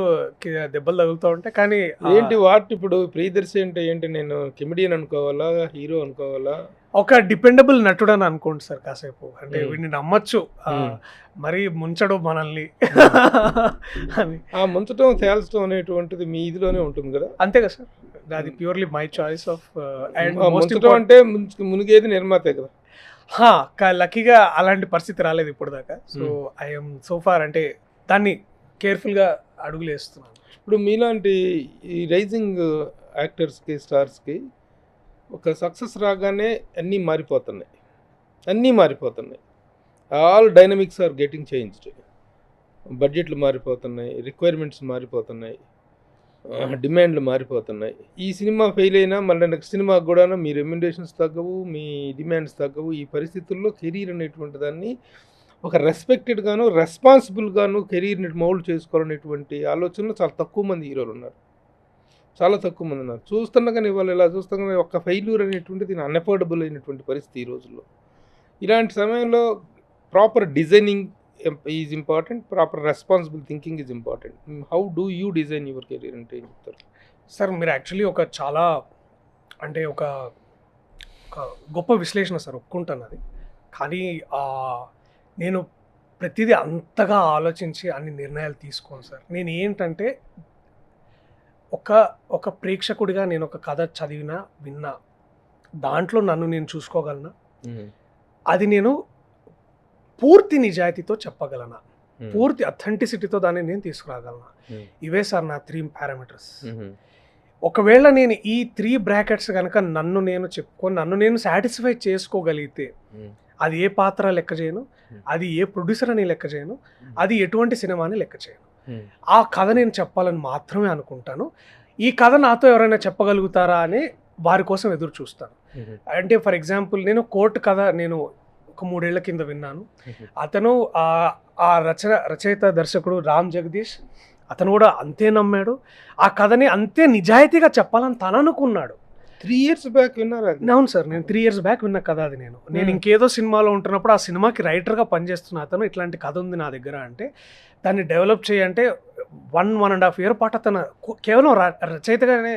దెబ్బలు తగులుతూ ఉంటాయి. కానీ ఏంటి ఇప్పుడు ప్రియదర్శి అంటే ఏంటి? నేను కెమెడియన్ అనుకోవాలా, హీరో అనుకోవాలా? ఒక డిపెండబుల్ నటుడు అని అనుకోండి సార్ కాసేపు. అంటే వీడిని నమ్మచ్చు, మరీ ముంచడు మనల్ని అని. ఆ ముంచడం, తేల్చడం అనేటువంటిది మీ ఇదిలోనే ఉంటుంది కదా? అంతే కదా సార్, అది ప్యూర్లీ మై చాయిస్ ఆఫ్. ముంచడం అంటే మునిగేది నిర్మాతే కదా. లక్కీగా అలాంటి పరిస్థితి రాలేదు ఇప్పుడు దాకా. సో ఐఎమ్ సో ఫార్ అంటే దాన్ని కేర్ఫుల్గా అడుగులు వేస్తున్నాను. ఇప్పుడు మీలాంటి ఈ రైజింగ్ యాక్టర్స్కి, స్టార్స్కి ఒక సక్సెస్ రాగానే అన్నీ మారిపోతున్నాయి. All dynamics are getting changed. బడ్జెట్లు మారిపోతున్నాయి, రిక్వైర్మెంట్స్ మారిపోతున్నాయి, డిమాండ్లు మారిపోతున్నాయి. ఈ సినిమా ఫెయిల్ అయినా మళ్ళీ నెక్స్ట్ సినిమాకి కూడా మీ రెమ్యునరేషన్స్ తగ్గవు, మీ డిమాండ్స్ తగ్గవు. ఈ పరిస్థితుల్లో కెరీర్ అనేటువంటి దాన్ని ఒక రెస్పెక్టెడ్గాను, రెస్పాన్సిబుల్గాను కెరీర్ని మౌల్డ్ చేసుకోవాలనేటువంటి ఆలోచనలో చాలా తక్కువ మంది హీరోలు ఉన్నారు. చూస్తున్నా కానీ వాళ్ళు ఇలా చూస్తున్నా కానీ ఒక ఫెయిల్యూర్ అనేటువంటిది అన్ఎఫోర్డబుల్ అయినటువంటి పరిస్థితి ఈ రోజుల్లో. ఇలాంటి సమయంలో proper designing is important, proper responsible thinking is important. How do you design your career అంటే ఏం చెప్తారు సార్? మీరు యాక్చువల్లీ ఒక చాలా అంటే ఒక గొప్ప విశ్లేషణ సార్, ఒప్పుకుంటాను అది. కానీ నేను ప్రతిదీ అంతగా ఆలోచించి అన్ని నిర్ణయాలు తీసుకోను సార్. నేను ఏంటంటే ఒక ప్రేక్షకుడిగా నేను ఒక కథ చదివినా, విన్నా, దాంట్లో నన్ను నేను చూసుకోగలనా, అది నేను పూర్తి నిజాయితీతో చెప్పగలనా, పూర్తి అథెంటిసిటీతో దాన్ని నేను తీసుకురాగలనా, ఇవే సార్ నా 3 పారామీటర్స్. ఒకవేళ నేను ఈ 3 బ్రాకెట్స్ కనుక నన్ను నేను సాటిస్ఫై చేసుకోగలిగితే, అది ఏ పాత్ర లెక్క చేయను, అది ఏ ప్రొడ్యూసర్ అని లెక్క చేయను, అది ఎటువంటి సినిమాని లెక్క చేయను. ఆ కథ నేను చెప్పాలని మాత్రమే అనుకుంటాను. ఈ కథ నాతో ఎవరైనా చెప్పగలుగుతారా అని వారి కోసం ఎదురు చూస్తాను. అంటే ఫర్ ఎగ్జాంపుల్, నేను కోర్టు కథ నేను ఒక 3 ఏళ్ల కింద విన్నాను. అతను ఆ రచయిత దర్శకుడు రామ్ జగదీష్, అతను కూడా అంతే నమ్మాడు. ఆ కథని అంతే నిజాయితీగా చెప్పాలని తను అనుకున్నాడు. 3 years బ్యాక్ విన్నారా? అవును సార్, నేను 3 years బ్యాక్ విన్న కథ అది. నేను ఇంకేదో సినిమాలో ఉంటున్నప్పుడు ఆ సినిమాకి రైటర్గా పనిచేస్తున్న అతను ఇట్లాంటి కథ ఉంది నా దగ్గర అంటే, దాన్ని డెవలప్ చేయంటే 1.5 year పాటు అతను కేవలం రచయితగానే,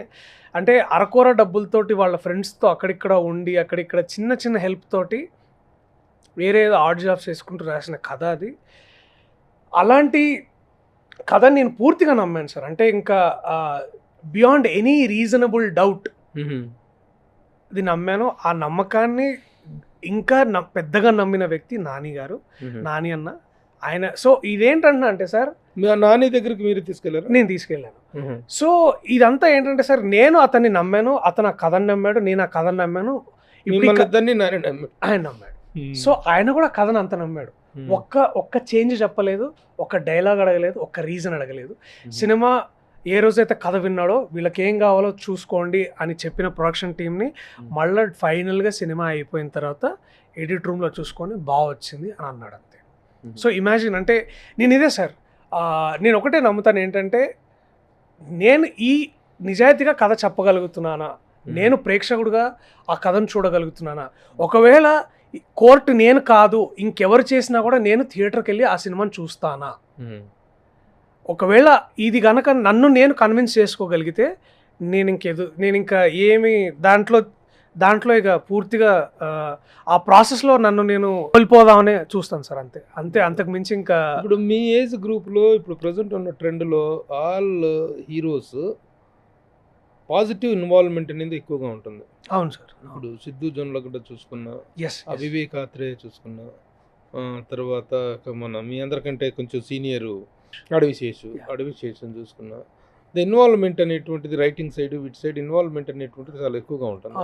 అంటే అరకొర డబ్బులతోటి వాళ్ళ ఫ్రెండ్స్తో అక్కడిక్కడ ఉండి, అక్కడిక్కడ చిన్న చిన్న హెల్ప్ తోటి వేరే ఏదో ఆర్ట్ జాబ్స్ చేసుకుంటూ రాసిన కథ అది. అలాంటి కథ నేను పూర్తిగా నమ్మాను సార్. అంటే ఇంకా బియాండ్ ఎనీ రీజనబుల్ డౌట్ ఇది నమ్మాను. ఆ నమ్మకాన్ని ఇంకా పెద్దగా నమ్మిన వ్యక్తి నాని గారు, నాని అన్న. ఆయన సో ఇదేంటంటే అంటే సార్, నాని దగ్గరికి మీరు తీసుకెళ్ళారు? నేను తీసుకెళ్ళాను. సో ఇదంతా ఏంటంటే సార్, నేను అతన్ని నమ్మాను, అతను ఆ కథను నమ్మాడు, నేను ఆ కథను నమ్మాను, ఆయన నమ్మాడు. సో ఆయన కూడా కథను అంత నమ్మాడు. ఒక్క చేంజ్ చెప్పలేదు, ఒక్క డైలాగ్ అడగలేదు, ఒక్క రీజన్ అడగలేదు. సినిమా ఏ రోజైతే కథ విన్నాడో వీళ్ళకి ఏం కావాలో చూసుకోండి అని చెప్పిన ప్రొడక్షన్ టీమ్ని మళ్ళీ ఫైనల్గా సినిమా అయిపోయిన తర్వాత ఎడిట్ రూమ్లో చూసుకొని బాగా వచ్చింది అని అన్నాడు అంతే. సో ఇమాజిన్ అంటే నేను ఇదే సార్, నేను ఒకటే నమ్ముతాను ఏంటంటే నేను ఈ నిజాయితీగా కథ చెప్పగలుగుతున్నానా, నేను ప్రేక్షకుడిగా ఆ కథను చూడగలుగుతున్నానా, ఒకవేళ కోర్టు నేను కాదు ఇంకెవరు చేసినా కూడా నేను థియేటర్కి వెళ్ళి ఆ సినిమాని చూస్తానా, ఒకవేళ ఇది కనుక నన్ను నేను కన్విన్స్ చేసుకోగలిగితే నేను ఇంకా ఏమి దాంట్లో ఇక పూర్తిగా ఆ ప్రాసెస్లో నన్ను నేను కోల్పోదామనే చూస్తాను సార్. అంతే అంతకు మించి ఇంకా. ఇప్పుడు మీ ఏజ్ గ్రూప్లో ఇప్పుడు ప్రజెంట్ ఉన్న ట్రెండ్లో ఆల్ హీరోస్ పాజిటివ్ ఇన్వాల్వ్మెంట్ అనేది ఎక్కువగా ఉంటుంది. అవును సార్. ఇప్పుడు సిద్ధు జొన్నలగడ్డ చూసుకున్నా, వివేక్ ఆత్రేయ చూసుకున్నా, తర్వాత మన మీ అందరికంటే కొంచెం సీనియరు అడవి శేషు చూసుకున్నా, ద ఇన్వాల్వ్మెంట్ అనేటువంటిది రైటింగ్ సైడ్ వీటి సైడ్ ఇన్వాల్వ్మెంట్ అనేటువంటిది చాలా ఎక్కువగా ఉంటుంది.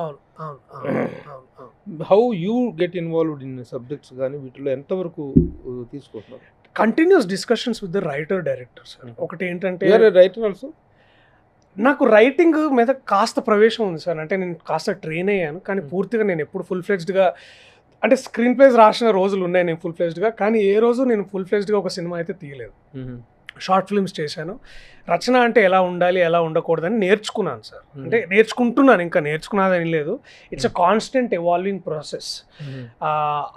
How you get involved in subjects కానీ వీటిలో ఎంతవరకు తీసుకుంటున్నారు? Continuous discussions with the writer director sir. ఒకటి ఏంటంటే రైటర్ ఆల్సో నాకు రైటింగ్ మీద కాస్త ప్రవేశం ఉంది సార్. అంటే నేను కాస్త ట్రైన్ అయ్యాను, కానీ పూర్తిగా నేను ఎప్పుడు ఫుల్ ఫ్లెడ్జ్డ్గా అంటే స్క్రీన్ ప్లేస్ రాసిన రోజులు ఉన్నాయి నేను ఫుల్ ఫ్లెడ్జ్డ్గా, కానీ ఏ రోజు నేను ఫుల్ ఫ్లెడ్జ్డ్గా ఒక సినిమా అయితే తీయలేదు. షార్ట్ ఫిల్మ్స్ చేశాను. రచన అంటే ఎలా ఉండాలి ఎలా ఉండకూడదని నేర్చుకున్నాను సార్. అంటే నేర్చుకుంటున్నాను, ఇంకా నేర్చుకున్నదని లేదు. It's a constant evolving process.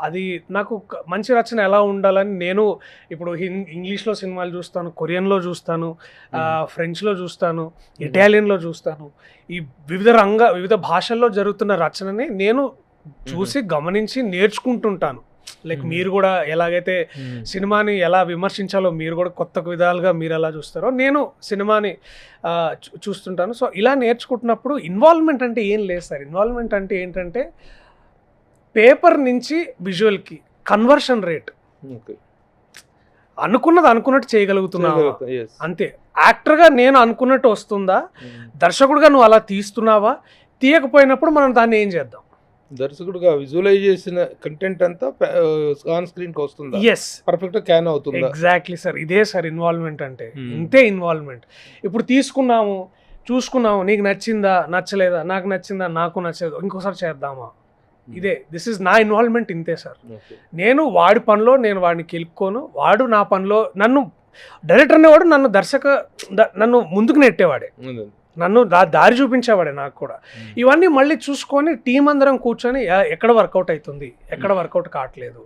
అది నాకు మంచి రచన ఎలా ఉండాలని నేను ఇప్పుడు ఇంగ్లీష్లో సినిమాలు చూస్తాను, కొరియన్లో చూస్తాను, ఫ్రెంచ్లో చూస్తాను, ఇటాలియన్లో చూస్తాను. ఈ వివిధ భాషల్లో జరుగుతున్న రచనని నేను చూసి గమనించి నేర్చుకుంటుంటాను. లైక్ మీరు కూడా ఎలాగైతే సినిమాని ఎలా విమర్శించాలో మీరు కూడా కొత్త విధాలుగా మీరు ఎలా చూస్తారో నేను సినిమాని చూస్తుంటాను. సో ఇలా నేర్చుకుంటున్నప్పుడు ఇన్వాల్వ్మెంట్ అంటే ఏం లేదు సార్. ఇన్వాల్వ్మెంట్ అంటే ఏంటంటే పేపర్ నుంచి విజువల్కి కన్వర్షన్ రేట్, అనుకున్నట్టు చేయగలుగుతున్నావా అంతే. యాక్టర్గా నేను అనుకున్నట్టు వస్తుందా, దర్శకుడిగా నువ్వు అలా తీస్తున్నావా, తీయకపోయినప్పుడు మనం దాన్ని ఏం చేద్దాం. దర్శకుడుగా విజువలైజ్ చేసిన కంటెంట్ అంతా ఆన్ స్క్రీన్ కి వస్తుందా, పర్ఫెక్ట్ క్యాన్ అవుతుందా? ఎగ్జాక్ట్లీ సార్, ఇదే సార్ ఇన్వాల్వ్మెంట్ అంటే. ఇంతే ఇన్వాల్వ్మెంట్. ఇప్పుడు తీసుకున్నాము, చూసుకున్నాము, నీకు నచ్చిందా నచ్చలేదా, నాకు నచ్చిందా నాకు నచ్చలేదు, ఇంకోసారి చేద్దామా, ఇదే దిస్ ఇస్ నా ఇన్వాల్వ్మెంట్. ఇంతే సార్. నేను వాడి పనిలో నేను వాడిని కెలుక్కోను, వాడు నా పనిలో నన్ను డైరెక్టర్ అనేవాడు నన్ను ముందుకు నెట్టేవాడే, నన్ను దారి చూపించేవాడే నాకు కూడా. ఇవన్నీ మళ్ళీ చూసుకొని టీం అందరం కూర్చొని ఎక్కడ వర్కౌట్ అవుతుంది ఎక్కడ వర్కౌట్ కావట్లేదు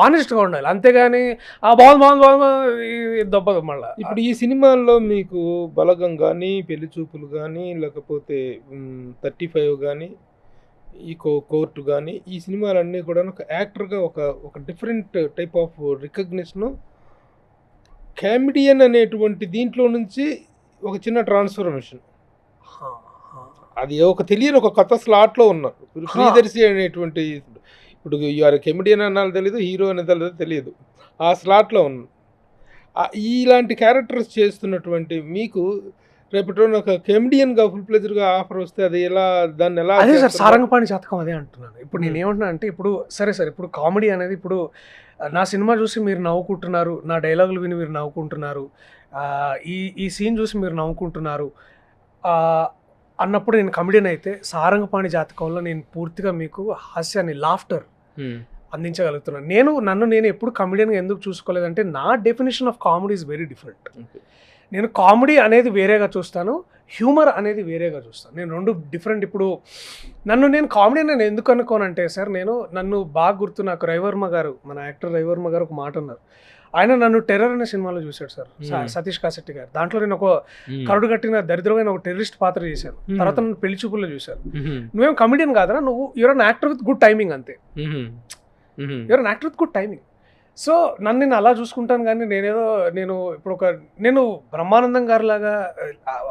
ఆనెస్ట్గా ఉండాలి. అంతేగాని బాగుంది దెబ్బదు మళ్ళీ. ఇప్పుడు ఈ సినిమాల్లో మీకు బలగం కానీ, పెళ్లి చూపులు కానీ, లేకపోతే 35 కానీ, ఈ కోర్టు కానీ, ఈ సినిమాలన్నీ కూడా ఒక యాక్టర్గా ఒక different type of recognition, comedian అనేటువంటి దీంట్లో నుంచి ఒక చిన్న ట్రాన్స్ఫర్మేషన్, అది ఒక తెలియని ఒక కొత్త స్లాట్లో ఉన్నారు. ప్రియదర్శి అనేటువంటి, ఇప్పుడు యూఆర్ కెమెడియన్ అనాలి తెలియదు, హీరో అనేది తెలియదు, ఆ స్లాట్లో ఉన్నారు. ఇలాంటి క్యారెక్టర్స్ చేస్తున్నటువంటి మీకు రేపటి రోజున ఒక కెమెడియన్గా ఫుల్ ప్లెజర్గా ఆఫర్ వస్తే అది దాన్ని ఎలా? అదే సార్, సారంగపాణి జాతకం అదే అంటున్నాను. ఇప్పుడు నేను ఏమంటున్నా అంటే, ఇప్పుడు సరే సార్, ఇప్పుడు కామెడీ అనేది, ఇప్పుడు నా సినిమా చూసి మీరు నవ్వుకుంటున్నారు, నా డైలాగులు విని మీరు నవ్వుకుంటున్నారు, ఈ సీన్ చూసి మీరు నవ్వుకుంటున్నారు అన్నప్పుడు నేను కమెడియన్ అయితే, సారంగపాణి జాతకంలో నేను పూర్తిగా మీకు హాస్యాన్ని, లాఫ్టర్ అందించగలుగుతున్నాను. నన్ను నేను ఎప్పుడు కమెడియన్గా ఎందుకు చూసుకోలేదంటే, నా definition of comedy is very different. నేను కామెడీ అనేది వేరేగా చూస్తాను, హ్యూమర్ అనేది వేరేగా చూస్తాను. నేను రెండు డిఫరెంట్. ఇప్పుడు నేను కామెడీ నేను ఎందుకు అనుకోనంటే సార్, నన్ను బాగా గుర్తు, నాకు రవివర్మ గారు, మన యాక్టర్ రవివర్మ గారు ఒక మాట అన్నారు. ఆయన నన్ను టెర్రర్ అనే సినిమాలో చూశాడు సార్, సతీష్ కాశెట్టి గారు. దాంట్లో నేను ఒక కరుడు కట్టిన దరిద్రమైన ఒక టెర్రరిస్ట్ పాత్ర చేశాను. తర్వాత నన్ను పెళ్లి చూపుల్లో చూశారు. నువ్వేం కమెడియన్ కాదరా, నువ్వు you're an actor with good timing, అంతే. You're an actor with good timing. So నేను అలా చూసుకుంటాను. కానీ నేను ఇప్పుడు నేను బ్రహ్మానందం గారి లాగా,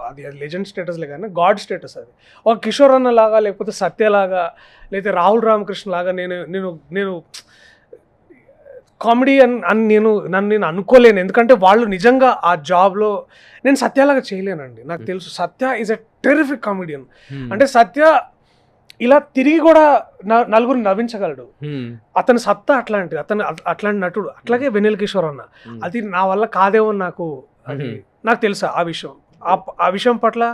అది లెజెండ్ స్టేటస్లే కానీ గాడ్ స్టేటస్ అది. ఒక కిషోర్ అన్న లాగా, లేకపోతే సత్యలాగా, లేకపోతే రాహుల్ రామకృష్ణ లాగా నేను కామెడీ అని నేను అనుకోలేను. ఎందుకంటే వాళ్ళు నిజంగా ఆ జాబ్లో, నేను సత్యలాగా చేయలేనండి. నాకు తెలుసు సత్య ఈజ్ ఎ టెరిఫిక్ కామెడియన్. అంటే సత్య ఇలా తిరిగి కూడా నలుగురిని నవ్వించగలడు. అతని సత్తా అట్లాంటిది, అట్లాంటి నటుడు. అట్లాగే వెన్నెల కిషోర్ అన్న, అది నా వల్ల కాదేమో నాకు తెలుసా ఆ విషయం. ఆ విషయం పట్ల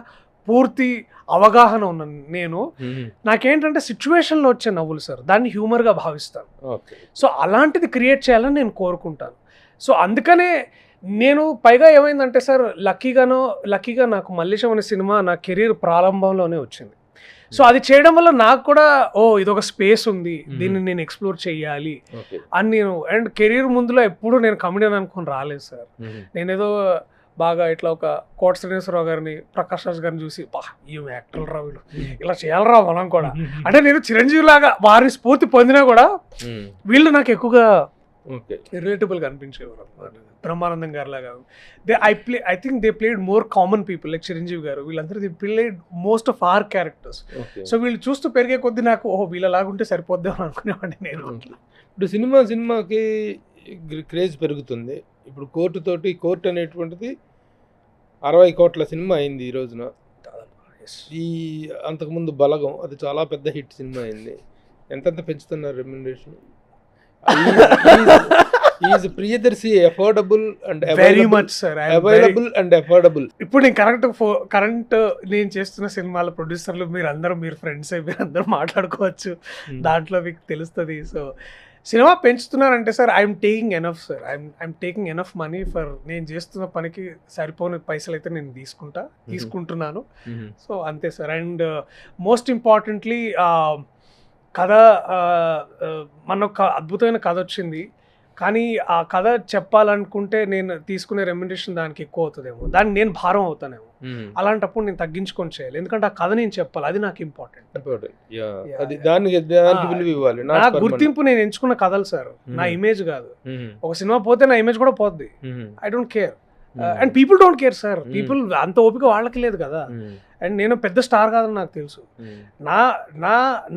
పూర్తి అవగాహన ఉన్న నేను నాకేంటంటే సిచ్యువేషన్లో వచ్చే నవ్వులు సార్ దాన్ని హ్యూమర్గా భావిస్తాను. ఓకే. సో అలాంటిది క్రియేట్ చేయాలని నేను కోరుకుంటాను. సో అందుకనే నేను పైగా ఏమైందంటే సార్ లక్కీగా నాకు మల్లేశం అనే సినిమా నా కెరీర్ ప్రారంభంలోనే వచ్చింది. సో అది చేయడం వల్ల నాకు కూడా ఇదొక స్పేస్ ఉంది, దీన్ని నేను ఎక్స్ప్లోర్ చేయాలి అని నేను. అండ్ కెరీర్ ముందులో ఎప్పుడు నేను కమెడియన్ అనుకుని రాలేదు సార్. నేనేదో బాగా ఇట్లా ఒక కోట శ్రీనివాసరావు గారిని, ప్రకాష్ రాజ్ గారిని చూసి ఈ యాక్టర్ రా వీళ్ళు, ఇలా చేయాలరా మనం కూడా అంటే నేను చిరంజీవి లాగా వారిని స్ఫూర్తి పొందినా కూడా వీళ్ళు నాకు ఎక్కువగా రిలేటబుల్గా అనిపించేవారు అన్నమాట. బ్రహ్మానందం గారు లాగా I think they played more common people like Chiranjeevi garu, వీళ్ళందరూ they played most of our characters. So వీళ్ళు చూస్తూ పెరిగే కొద్దీ నాకు వీళ్ళలాగుంటే సరిపోద్దాం అని అనుకునేవాడిని నేను. ఇప్పుడు సినిమాకి క్రేజ్ పెరుగుతుంది. ఇప్పుడు కోర్టు అనేటువంటిది 60 కోట్ల సినిమా అయింది ఈ రోజున. ఈ అంతకుముందు బలగం అది చాలా పెద్ద హిట్ సినిమా అయింది. ఎంతెంత పెంచుతున్నారు remuneration? Is Priyadarshi affordable and very much sir, available and affordable. ఇప్పుడు నేను కరెంట్ నేను చేస్తున్న సినిమాల ప్రొడ్యూసర్లు మీరు ఫ్రెండ్స్ మీరు అందరూ మాట్లాడుకోవచ్చు, దాంట్లో మీకు తెలుస్తుంది. సో సినిమా పెంచుతున్నారంటే sir I'm taking enough sir, I'm taking enough money for నేను చేస్తున్న పనికి సరిపోని పైసలు అయితే నేను తీసుకుంటున్నాను. సో అంతే సార్. అండ్ మోస్ట్ ఇంపార్టెంట్లీ కథ మనకు అద్భుతమైన కథ వచ్చింది, కానీ ఆ కథ చెప్పాలనుకుంటే నేను తీసుకునే రెమ్యునరేషన్ దానికి ఎక్కువ అవుతుందేమో, దానికి నేను భారం అవుతానేమో. అలాంటప్పుడు నేను తగ్గించుకొని చేయాలి, ఎందుకంటే ఆ కథ నేను చెప్పాలి, అది నాకు ఇంపార్టెంట్. నా గుర్తింపు నేను ఎంచుకున్న కథలు సార్, నా ఇమేజ్ కాదు. ఒక సినిమా పోతే నా ఇమేజ్ కూడా పోద్ది. I don't care and people don't care sir. People అంత ఓపిక వాళ్ళకి లేదు కదా. అండ్ నేను పెద్ద స్టార్ కాదని నాకు తెలుసు.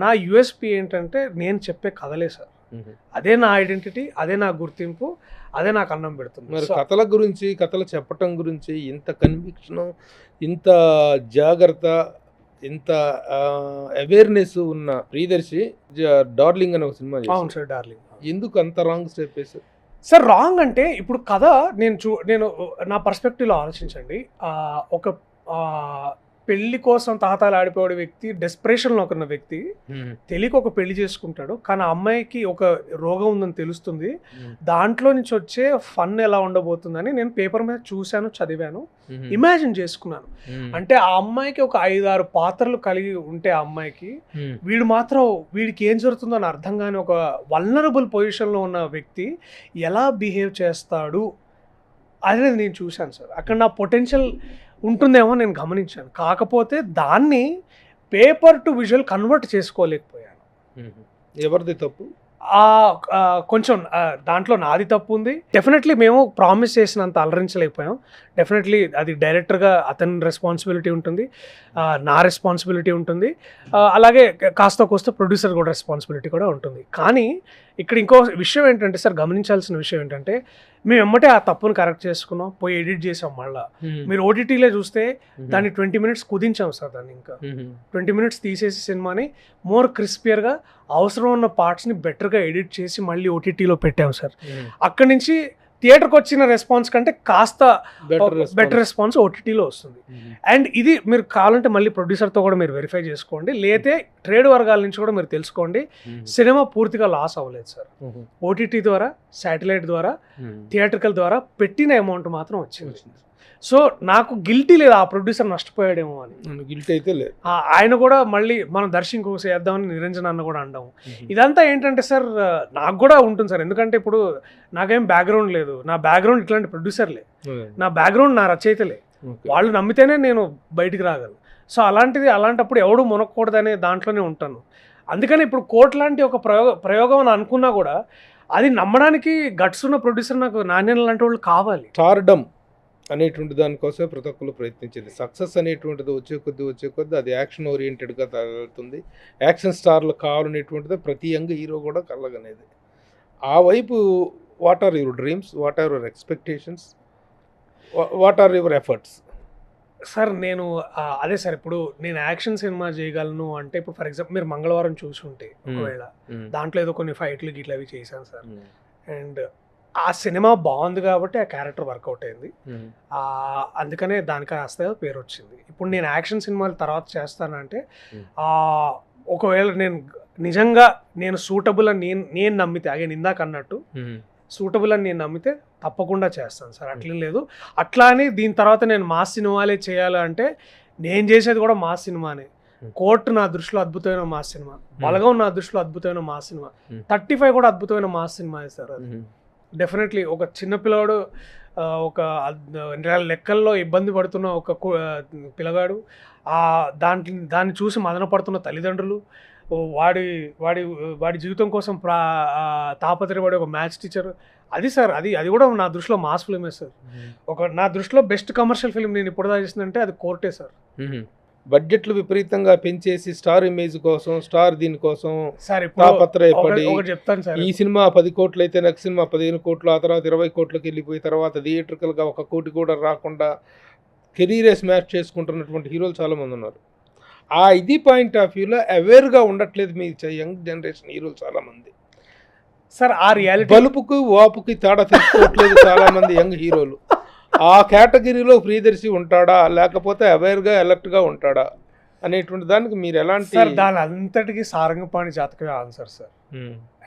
నా యూఎస్పీ ఏంటంటే నేను చెప్పే కథలే సార్, అదే నా ఐడెంటిటీ, అదే నా గుర్తింపు, అదే నాకు అన్నం పెడుతుంది. మరి కథల గురించి, కథలు చెప్పటం గురించి ఇంత కన్విక్షన్, ఇంత జాగ్రత్త, ఇంత అవేర్నెస్ ఉన్న ప్రియదర్శి డార్లింగ్ అనే ఒక సినిమా. అవును సార్, డార్లింగ్. ఎందుకు అంత రాంగ్ స్టెప్ వేసారు సార్? రాంగ్ అంటే ఇప్పుడు కథ నేను నా పర్స్పెక్టివ్లో ఆలోచించండి. ఒక పెళ్లి కోసం తాతాలు ఆడిపోయే వ్యక్తి, డెస్పరేషన్లో ఉన్న వ్యక్తి తెలియక ఒక పెళ్లి చేసుకుంటాడు, కానీ ఆ అమ్మాయికి ఒక రోగం ఉందని తెలుస్తుంది. దాంట్లో నుంచి వచ్చే ఫన్ ఎలా ఉండబోతుందని నేను పేపర్ మీద చూశాను, చదివాను, ఇమాజిన్ చేసుకున్నాను. అంటే ఆ అమ్మాయికి ఒక 5-6 పాత్రలు కలిగి ఉంటే ఆ అమ్మాయికి వీడికి ఏం జరుగుతుందో అని అర్థం కాని ఒక వల్నరబుల్ పొజిషన్లో ఉన్న వ్యక్తి ఎలా బిహేవ్ చేస్తాడు అనేది నేను చూశాను సార్. అక్కడ నా పొటెన్షియల్ ఉంటుందేమో నేను గమనించాను. కాకపోతే దాన్ని పేపర్ టు విజువల్ కన్వర్ట్ చేసుకోలేకపోయాను. ఎవరిది తప్పు? కొంచెం దాంట్లో నాది తప్పు ఉంది. డెఫినెట్లీ మేము ప్రామిస్ చేసినంత అలరించలేకపోయాం. డెఫినెట్లీ అది డైరెక్టర్గా అతని రెస్పాన్సిబిలిటీ ఉంటుంది, నా రెస్పాన్సిబిలిటీ ఉంటుంది, అలాగే కాస్త కోస్త ప్రొడ్యూసర్ కూడా రెస్పాన్సిబిలిటీ కూడా ఉంటుంది. కానీ ఇక్కడ ఇంకో విషయం ఏంటంటే సార్, గమనించాల్సిన విషయం ఏంటంటే మేము ఎమ్మటే ఆ తప్పును కరెక్ట్ చేసుకున్నాం, పోయి ఎడిట్ చేసాం. మళ్ళీ మీరు ఓటీటీలో చూస్తే దాన్ని 20 minutes కుదించాం సార్. దాన్ని ఇంకా 20 minutes తీసేసి సినిమాని మోర్ క్రిస్పియర్గా అవసరం ఉన్న పార్ట్స్ని బెటర్గా ఎడిట్ చేసి మళ్ళీ ఓటీటీలో పెట్టాం సార్. అక్కడి నుంచి థియేటర్కి వచ్చిన రెస్పాన్స్ కంటే కాస్త బెటర్ రెస్పాన్స్ ఓటీటీలో వస్తుంది. అండ్ ఇది మీరు కావాలంటే మళ్ళీ ప్రొడ్యూసర్తో కూడా మీరు వెరిఫై చేసుకోండి, లేతే ట్రేడ్ వర్గాల నుంచి కూడా మీరు తెలుసుకోండి. సినిమా పూర్తిగా లాస్ అవ్వలేదు సార్. ఓటీటీ ద్వారా, శాటిలైట్ ద్వారా, థియేటర్కల్ ద్వారా పెట్టిన అమౌంట్ మాత్రం వచ్చింది. సో నాకు గిల్టీ లేదు, ఆ ప్రొడ్యూసర్ నష్టపోయాడేమో అని. గిల్టీ అయితే లేదు. ఆయన కూడా మళ్ళీ మనం దర్శింకు చేద్దామని నిరంజన్ అన్న కూడా అంటాము. ఇదంతా ఏంటంటే సార్ నాకు కూడా ఉంటుంది సార్, ఎందుకంటే ఇప్పుడు నాకేం బ్యాక్గ్రౌండ్ లేదు. నా బ్యాక్గ్రౌండ్ ఇట్లాంటి ప్రొడ్యూసర్లే, నా బ్యాక్గ్రౌండ్ నా రచయితలే, వాళ్ళు నమ్మితేనే నేను బయటికి రాగలను. సో అలాంటప్పుడు ఎవడు మునక్కూడదనే దాంట్లోనే ఉంటాను. అందుకని ఇప్పుడు కోర్టు లాంటి ఒక ప్రయోగం అని అనుకున్నా కూడా అది నమ్మడానికి గట్స్ ఉన్న ప్రొడ్యూసర్ నాకు నాణ్యత లాంటి వాళ్ళు కావాలి. స్టార్డమ్ అనేటువంటి దానికోసమే ప్రతి ఒక్కరు ప్రయత్నించేది. సక్సెస్ అనేటువంటిది వచ్చే కొద్దీ అది యాక్షన్ ఓరియంటెడ్గా తగులుతుంది. యాక్షన్ స్టార్లు కావాలనేటువంటిది ప్రతి యంగ్ హీరో కూడా కలగనేది. ఆ వైపు what are your dreams, what are your expectations, what are your efforts? Sir నేను అదే సార్, ఇప్పుడు నేను యాక్షన్ సినిమా చేయగలను అంటే, ఇప్పుడు ఫర్ ఎగ్జాంపుల్ మీరు మంగళవారం చూసుంటే ఒకవేళ దాంట్లో ఏదో కొన్ని ఫైట్లు గిట్ల అవి చేశాను సార్. అండ్ ఆ సినిమా బాగుంది కాబట్టి ఆ క్యారెక్టర్ వర్కౌట్ అయింది. అందుకనే దానికి ఆస్త పేరు వచ్చింది. ఇప్పుడు నేను యాక్షన్ సినిమాలు తర్వాత చేస్తానంటే ఒకవేళ నేను నిజంగా నేను సూటబుల్ అని నేను నమ్మితే, అగే ఇందాక అన్నట్టు సూటబుల్ అని నేను నమ్మితే తప్పకుండా చేస్తాను సార్. అట్లేం లేదు. అట్లా అని దీని తర్వాత నేను మాస్ సినిమాలే చేయాలి అంటే నేను చేసేది కూడా మాస్ సినిమానే. కోర్టు నా దృష్టిలో అద్భుతమైన మాస్ సినిమా, బలగం నా దృష్టిలో అద్భుతమైన మాస్ సినిమా, 35 కూడా అద్భుతమైన మాస్ సినిమా సార్. అది డెఫినెట్లీ ఒక చిన్నపిల్లవాడు, ఒక లెక్కల్లో ఇబ్బంది పడుతున్న ఒక పిల్లగాడు, దాన్ని చూసి మదన పడుతున్న తల్లిదండ్రులు, వాడి వాడి వాడి జీవితం కోసం తాపత్రయపడే ఒక మ్యాథ్స్ టీచర్, అది సార్. అది కూడా నా దృష్టిలో మాస్ ఫిల్మే సార్. నా దృష్టిలో బెస్ట్ కమర్షియల్ ఫిల్మ్ నేను ఇప్పుడు చేసిందంటే అది కోర్టే సార్. బడ్జెట్లు విపరీతంగా పెంచేసి స్టార్ ఇమేజ్ కోసం, స్టార్ దీనికోసం సార్ తాపత్రయపడి చెప్తాను సార్. ఈ సినిమా 10 కోట్లు అయితే నెక్స్ట్ సినిమా 15 కోట్లు, ఆ తర్వాత 20 కోట్లకి వెళ్ళిపోయి తర్వాత థియేట్రికల్గా 1 కోటి కూడా రాకుండా కెరీరే స్మాష్ చేసుకుంటున్నటువంటి హీరోలు చాలామంది ఉన్నారు. ఇది పాయింట్ ఆఫ్ వ్యూలో అవేర్గా ఉండట్లేదు మీ యంగ్ జనరేషన్ హీరోలు చాలామంది సార్. ఆ రియాలిటీ బలుపుకి వాపుకి తేడా తెలుసుకోవట్లేదు చాలామంది యంగ్ హీరోలు. ఆ కేటగిరీలో ప్రియదర్శి ఉంటాడా, లేకపోతే అవేర్గా అలర్ట్గా ఉంటాడా అనేటువంటి దానికి మీరు ఎలాంటి సార్? దాని అంతటికి సారంగపాణి జాతకమే ఆన్సర్ సార్.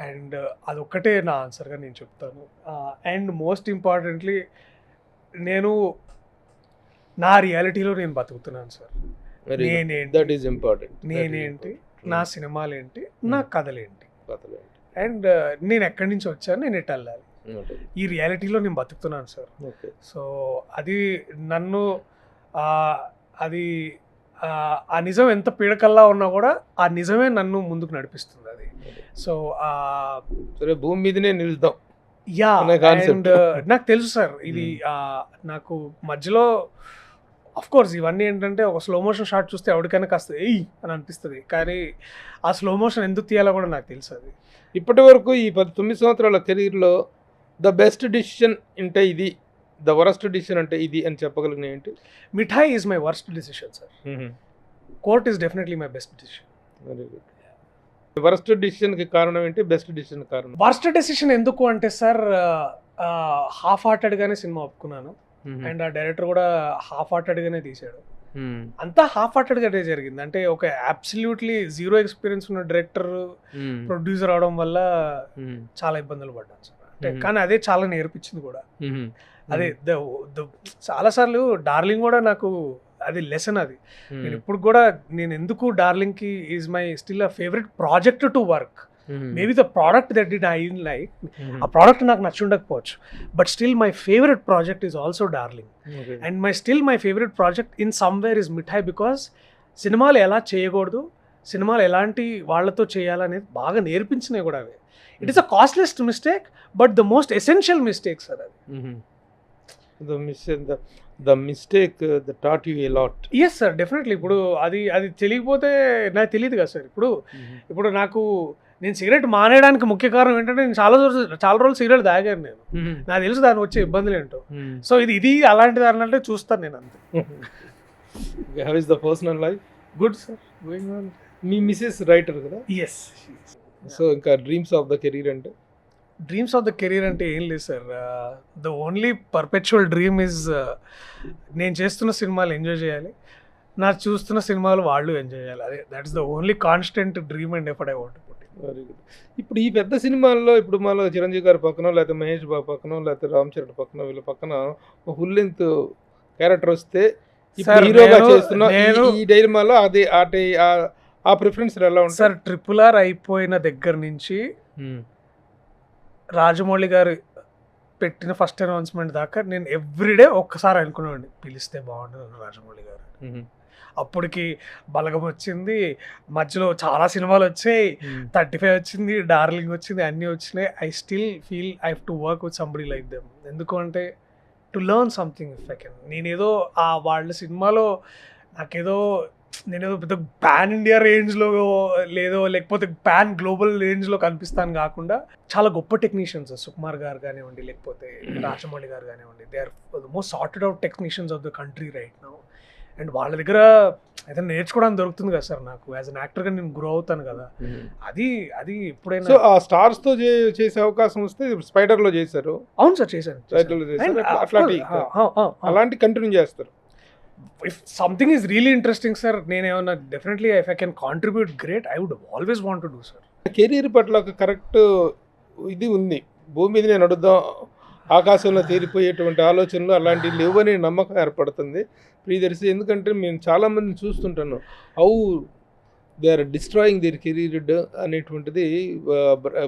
అండ్ అదొక్కటే నా ఆన్సర్గా నేను చెప్తాను. అండ్ మోస్ట్ ఇంపార్టెంట్లీ నేను నా రియాలిటీలో నేను బతుకుతున్నాను సార్. That is important. నేనేంటి, నా సినిమాలేంటి, నా కథలేంటి, అండ్ నేను ఎక్కడి నుంచి వచ్చాను, నేను ఎటు వెళ్ళాలి, ఈ రియాలిటీలో నేను బతుకుతున్నాను సార్. సో అది నన్ను అది ఆ నిజం ఎంత పీడకల్లా ఉన్నా కూడా ఆ నిజమే నన్ను ముందుకు నడిపిస్తుంది. అది సో సరే భూమి మీదనే నిలుద్దాం. యా, అండ్ నాకు తెలుసు సార్ ఇది నాకు మధ్యలో అఫ్ కోర్స్ ఇవన్నీ ఏంటంటే ఒక స్లో మోషన్ షాట్ చూస్తే ఎవరికైనా కాస్త ఎయ్ అని అనిపిస్తుంది, కానీ ఆ స్లో మోషన్ ఎందుకు తీయాలో కూడా నాకు తెలుసు. అది ఇప్పటి వరకు ఈ 19 సంవత్సరాల కెరీర్లో ద బెస్ట్ డిసిషన్ అంటే ఇది, ద వరస్ట్ డిసిషన్ అంటే ఇది అని చెప్పగలిగిన ఏంటి? Mithai is my worst decision sir. Court is definitely my best decision. Very good. Worst డిసిషన్కి కారణం ఏంటి, బెస్ట్ డిసిషన్ కారణం? వర్స్ట్ డెసిషన్ ఎందుకు అంటే సార్, హాఫ్ హార్టెడ్గానే సినిమా ఒప్పుకున్నాను, అండ్ ఆ డైరెక్టర్ కూడా హాఫ్ హార్టెడ్గానే తీసాడు. అంతా హాఫ్ హార్టెడ్గానే జరిగింది. అంటే ఒక అబ్సల్యూట్లీ జీరో ఎక్స్పీరియన్స్ ఉన్న డైరెక్టర్ ప్రొడ్యూసర్ అవడం వల్ల చాలా ఇబ్బందులు పడ్డాను సార్. అంటే కానీ అదే చాలా నేర్పించింది కూడా. అదే చాలాసార్లు డార్లింగ్ కూడా నాకు అది లెసన్. అది నేను ఇప్పుడు కూడా నేను ఎందుకు డార్లింగ్కి is my still a favourite project to work. Maybe the product that did I in like, ఆ ప్రోడక్ట్ నాకు నచ్చి ఉండకపోవచ్చు, but still my favourite project is also Darling. And my favourite project in somewhere is Mithai, because సినిమాలు ఎలా చేయకూడదు, సినిమాలు ఎలాంటి వాళ్ళతో చేయాలనేది బాగా నేర్పించినవి కూడా అవే. It is a costliest mistake but the most essential mistake sir. అది the mistake that taught you a lot. Yes sir, definitely. ఇప్పుడు అది తెలియకపోతే నాకు తెలియదు కదా సార్. ఇప్పుడు నాకు నేను సిగరెట్ మానేయడానికి ముఖ్య కారణం ఏంటంటే నేను చాలా రోజులు సిగరెట్ తాగాను నేను. నాకు తెలుసు దాని వచ్చే ఇబ్బందులు ఏంటో. సో ఇది అలాంటి దాని అంటే చూస్తాను నేను అంతే. How is the personal life? Good sir, going on. Me Mrs writer కదా? Yes. సో ఇంకా డ్రీమ్స్ ఆఫ్ ద కెరీర్ అంటే? డ్రీమ్స్ ఆఫ్ ద కెరీర్ అంటే ఏం లేదు sir. The only perpetual dream is నేను చేస్తున్న సినిమాలు ఎంజాయ్ చేయాలి, నా చూస్తున్న సినిమాలు వాళ్ళు ఎంజాయ్ చేయాలి. అదే that is the only constant dream and effort I want to put. Very good. ఇప్పుడు ఈ పెద్ద సినిమాల్లో ఇప్పుడు మాలో చిరంజీవి గారి పక్కన, లేకపోతే మహేష్ బాబు పక్కన, లేకపోతే రామ్ చరణ్ పక్కన, వీళ్ళ పక్కన ఒక ఫుల్ లెంత్ క్యారెక్టర్ వస్తే ఇప్పుడు హీరోగా చేస్తున్న ఈ డైలమాలో అది ఆ ప్రిఫరెన్స్ ఎలా ఉంటుంది సార్? RRR అయిపోయిన దగ్గర నుంచి రాజమౌళి గారు పెట్టిన ఫస్ట్ అనౌన్స్మెంట్ దాకా నేను ఎవ్రీడే ఒక్కసారి అనుకునేవాడిని, పిలిస్తే బాగుంటుంది రాజమౌళి గారు. అప్పటికి బలగం వచ్చింది, మధ్యలో చాలా సినిమాలు వచ్చాయి, 35 వచ్చింది, డార్లింగ్ వచ్చింది, అన్నీ వచ్చినాయి. I still feel I have to work with somebody like them. ఎందుకు అంటే to learn something if I can. నేనేదో వాళ్ళ సినిమాలో నేనేదో పెద్ద పాన్ ఇండియా రేంజ్లో లేకపోతే పాన్ గ్లోబల్ రేంజ్లో కనిపిస్తాను కాకుండా చాలా గొప్ప టెక్నీషియన్స్, సుకుమార్ గారు కానివ్వండి, లేకపోతే రాజమౌళి గారు కానివ్వండి, they are the most sorted out technicians of the country right now. And వాళ్ళ దగ్గర ఏదైనా నేర్చుకోవడానికి దొరుకుతుంది కదా సార్. నాకు యాజ్ అన్ యాక్టర్గా నేను గ్రో అవుతాను కదా, అది అది ఎప్పుడైనా. సో ఆ స్టార్స్ తో చేసే అవకాశం వస్తే స్పైడర్ లో చేశారు. అవును సార్, చేశాను. Spider లో చేశారు. అలాంటి కంటిన్యూ చేస్తారు. If something is really interesting sir, నేను ఏమన్నా definitely if I can contribute great, I would always want to do sir. Career పట్ల ఒక కరెక్ట్ ఇది ఉంది. భూమి మీద నేను అడుగుదాం, ఆకాశంలో తేలిపోయేటువంటి ఆలోచనలు అలాంటివి లేవని నమ్మకం ఏర్పడుతుంది ప్రియదర్శి. ఎందుకంటే నేను చాలామందిని చూస్తుంటాను, how they are destroying their career అనేటువంటిది.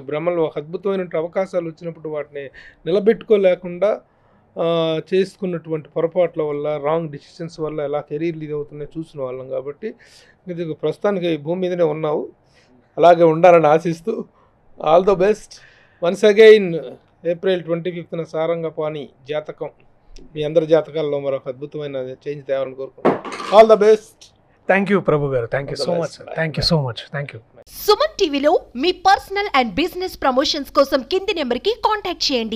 భ్రమలో ఒక అద్భుతమైన అవకాశాలు వచ్చినప్పుడు వాటిని నిలబెట్టుకోలేకుండా చేసుకున్నటువంటి పొరపాట్ల వల్ల, రాంగ్ డిసిషన్స్ వల్ల ఎలా కెరీర్లు ఇది అవుతున్నాయో చూసిన వాళ్ళం. కాబట్టి ఇది ప్రస్తుతానికి భూమి మీదనే ఉన్నావు, అలాగే ఉండాలని ఆశిస్తూ all the best. Once again April 25న సారంగపాణి జాతకం మీ అందరి జాతకాల్లో మరొక అద్భుతమైన చేంజ్ తేవాలని కోరుకుంటున్నాను. All the best. Thank you Prabhu గారు, thank you so much sir, thank you so much, thank you. Suman టీవీలో మీ పర్సనల్ అండ్ బిజినెస్ ప్రమోషన్స్ కోసం కింది నెంబర్కి కాంటాక్ట్ చేయండి.